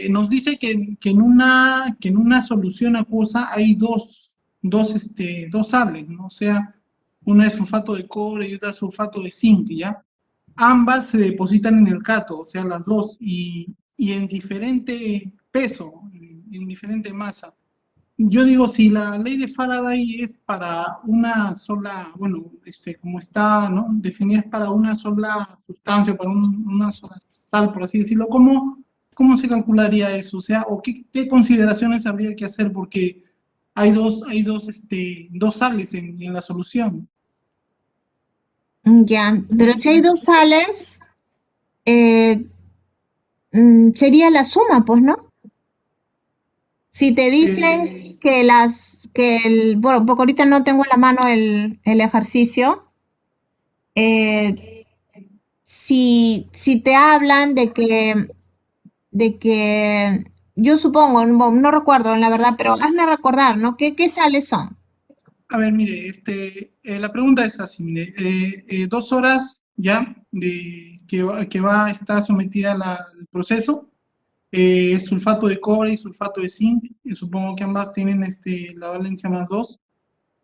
nos dice que en una solución acuosa hay dos sales, ¿no? O sea, una es sulfato de cobre y otra sulfato de zinc, ¿ya? Ambas se depositan en el cátodo, o sea, las dos, y en diferente peso, en diferente masa. Yo digo, si la ley de Faraday es para una sola, bueno, como está, ¿no? Definida es para una sola sustancia, para una sola sal, por así decirlo, ¿cómo se calcularía eso? O sea, ¿o qué consideraciones habría que hacer? Porque dos sales en la solución. ya. Pero si hay dos sales, sería la suma, pues, ¿no? Si te dicen bueno, porque ahorita no tengo en la mano el ejercicio, si te hablan de que yo supongo, no recuerdo la verdad, pero hazme recordar, ¿no? ¿Qué sales son? A ver, mire, la pregunta es así, mire, 2 horas ya que va a estar sometida al proceso, sulfato de cobre y sulfato de zinc, y supongo que ambas tienen la valencia +2,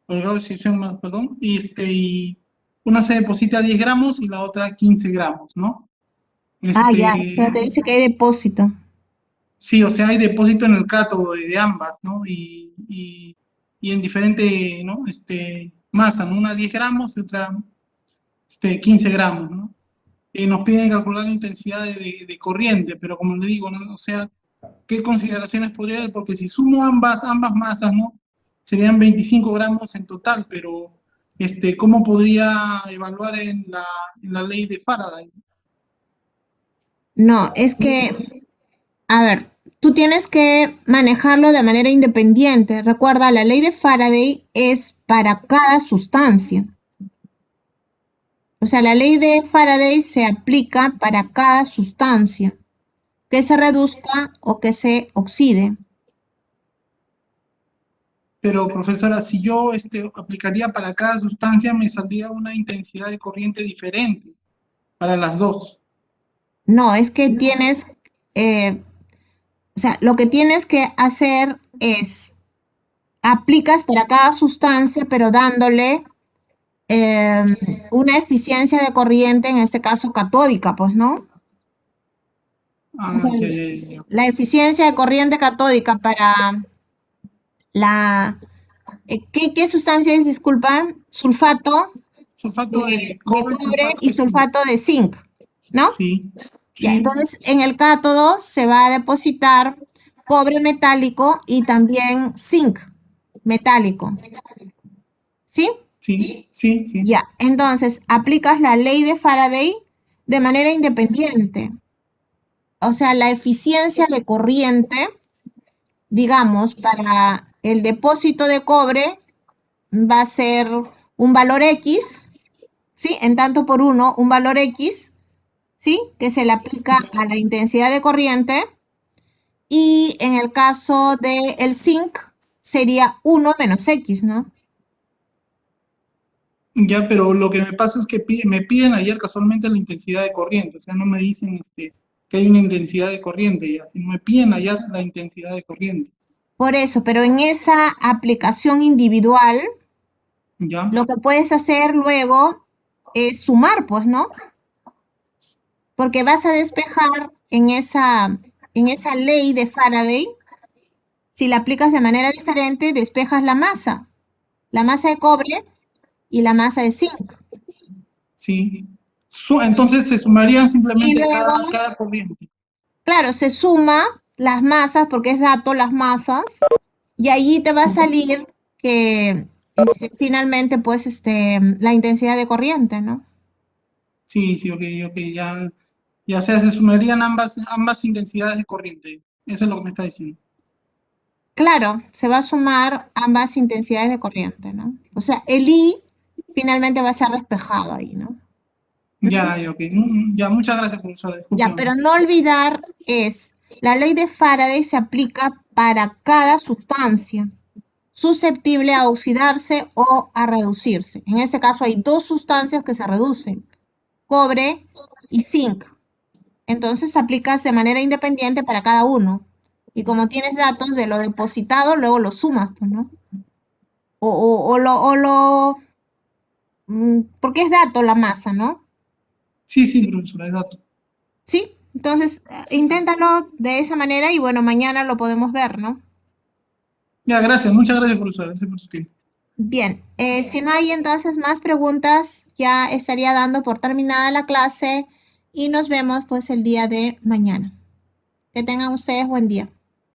o el grado de oxidación más, perdón, y una se deposita 10 gramos y la otra 15 gramos, ¿no? Ah, ya, o sea, te dice que hay depósito. Sí, o sea, hay depósito en el cátodo de ambas, ¿no? Y en diferente, ¿no? Masa, ¿no? Una 10 gramos y otra 15 gramos, ¿no? Nos piden calcular la intensidad de corriente, pero como le digo, ¿no? O sea, ¿qué consideraciones podría haber? Porque si sumo ambas masas, ¿no? Serían 25 gramos en total, pero ¿cómo podría evaluar en la ley de Faraday? No, es que, a ver, tú tienes que manejarlo de manera independiente. Recuerda, la ley de Faraday es para cada sustancia. O sea, la ley de Faraday se aplica para cada sustancia, que se reduzca o que se oxide. Pero, profesora, si yo aplicaría para cada sustancia, me saldría una intensidad de corriente diferente para las dos. No, es que o sea, lo que tienes que hacer es, aplicas para cada sustancia, pero dándole eh, una eficiencia de corriente, en este caso catódica, pues, ¿no? O Ah, sea, ya, ya, ya. la eficiencia de corriente catódica para la... ¿qué sustancia es? Disculpa, sulfato Sulfato de, de de cobre y cobre sulfato y de zinc. sulfato de zinc, ¿no? Sí, Ya, sí, entonces en el cátodo se va a depositar cobre metálico y también zinc metálico, ¿sí? sí, sí, sí. Ya, entonces aplicas la ley de Faraday de manera independiente. O sea, la eficiencia de corriente, digamos, para el depósito de cobre va a ser un valor X, ¿sí? En tanto por uno, un valor X, ¿sí? Que se le aplica a la intensidad de corriente. Y en el caso del zinc sería 1 menos X, ¿no? Ya, pero lo que me pasa es que me piden ayer casualmente la intensidad de corriente, o sea, no me dicen que hay una intensidad de corriente, ya, sino me piden ayer la intensidad de corriente, Por eso, pero en esa aplicación individual, ¿ya? lo que puedes hacer luego es sumar, pues, ¿no? Porque vas a despejar en esa ley de Faraday, si la aplicas de manera diferente, despejas la masa de cobre y la masa de zinc. Sí. Entonces se sumarían Y simplemente luego, cada corriente. claro, se suma las masas, porque es dato las masas, y allí te va a salir que finalmente, pues, la intensidad de corriente, ¿no? Sí, sí, ok, ok, ya, ya, o sea, se sumarían ambas intensidades de corriente. Eso es lo que me está diciendo. Claro, se va a sumar ambas intensidades de corriente, ¿no? O sea, el I finalmente va a ser despejado ahí, ¿no? Ujú. Ya, ya, ok. Ya, muchas gracias, profesora, Ya, discúlpeme. pero no olvidar la ley de Faraday se aplica para cada sustancia susceptible a oxidarse o a reducirse. En ese caso hay dos sustancias que se reducen, cobre y zinc. Entonces aplicas de manera independiente para cada uno. Y como tienes datos de lo depositado, luego lo sumas, pues, ¿no? Porque es dato la masa, ¿no? Sí, sí, profesora, es dato. Sí, entonces inténtalo de esa manera y bueno, mañana lo podemos ver, ¿no? Ya, gracias, muchas gracias, profesora, gracias por su tiempo. Bien, si no hay entonces más preguntas, ya estaría dando por terminada la clase y nos vemos pues el día de mañana. Que tengan ustedes buen día.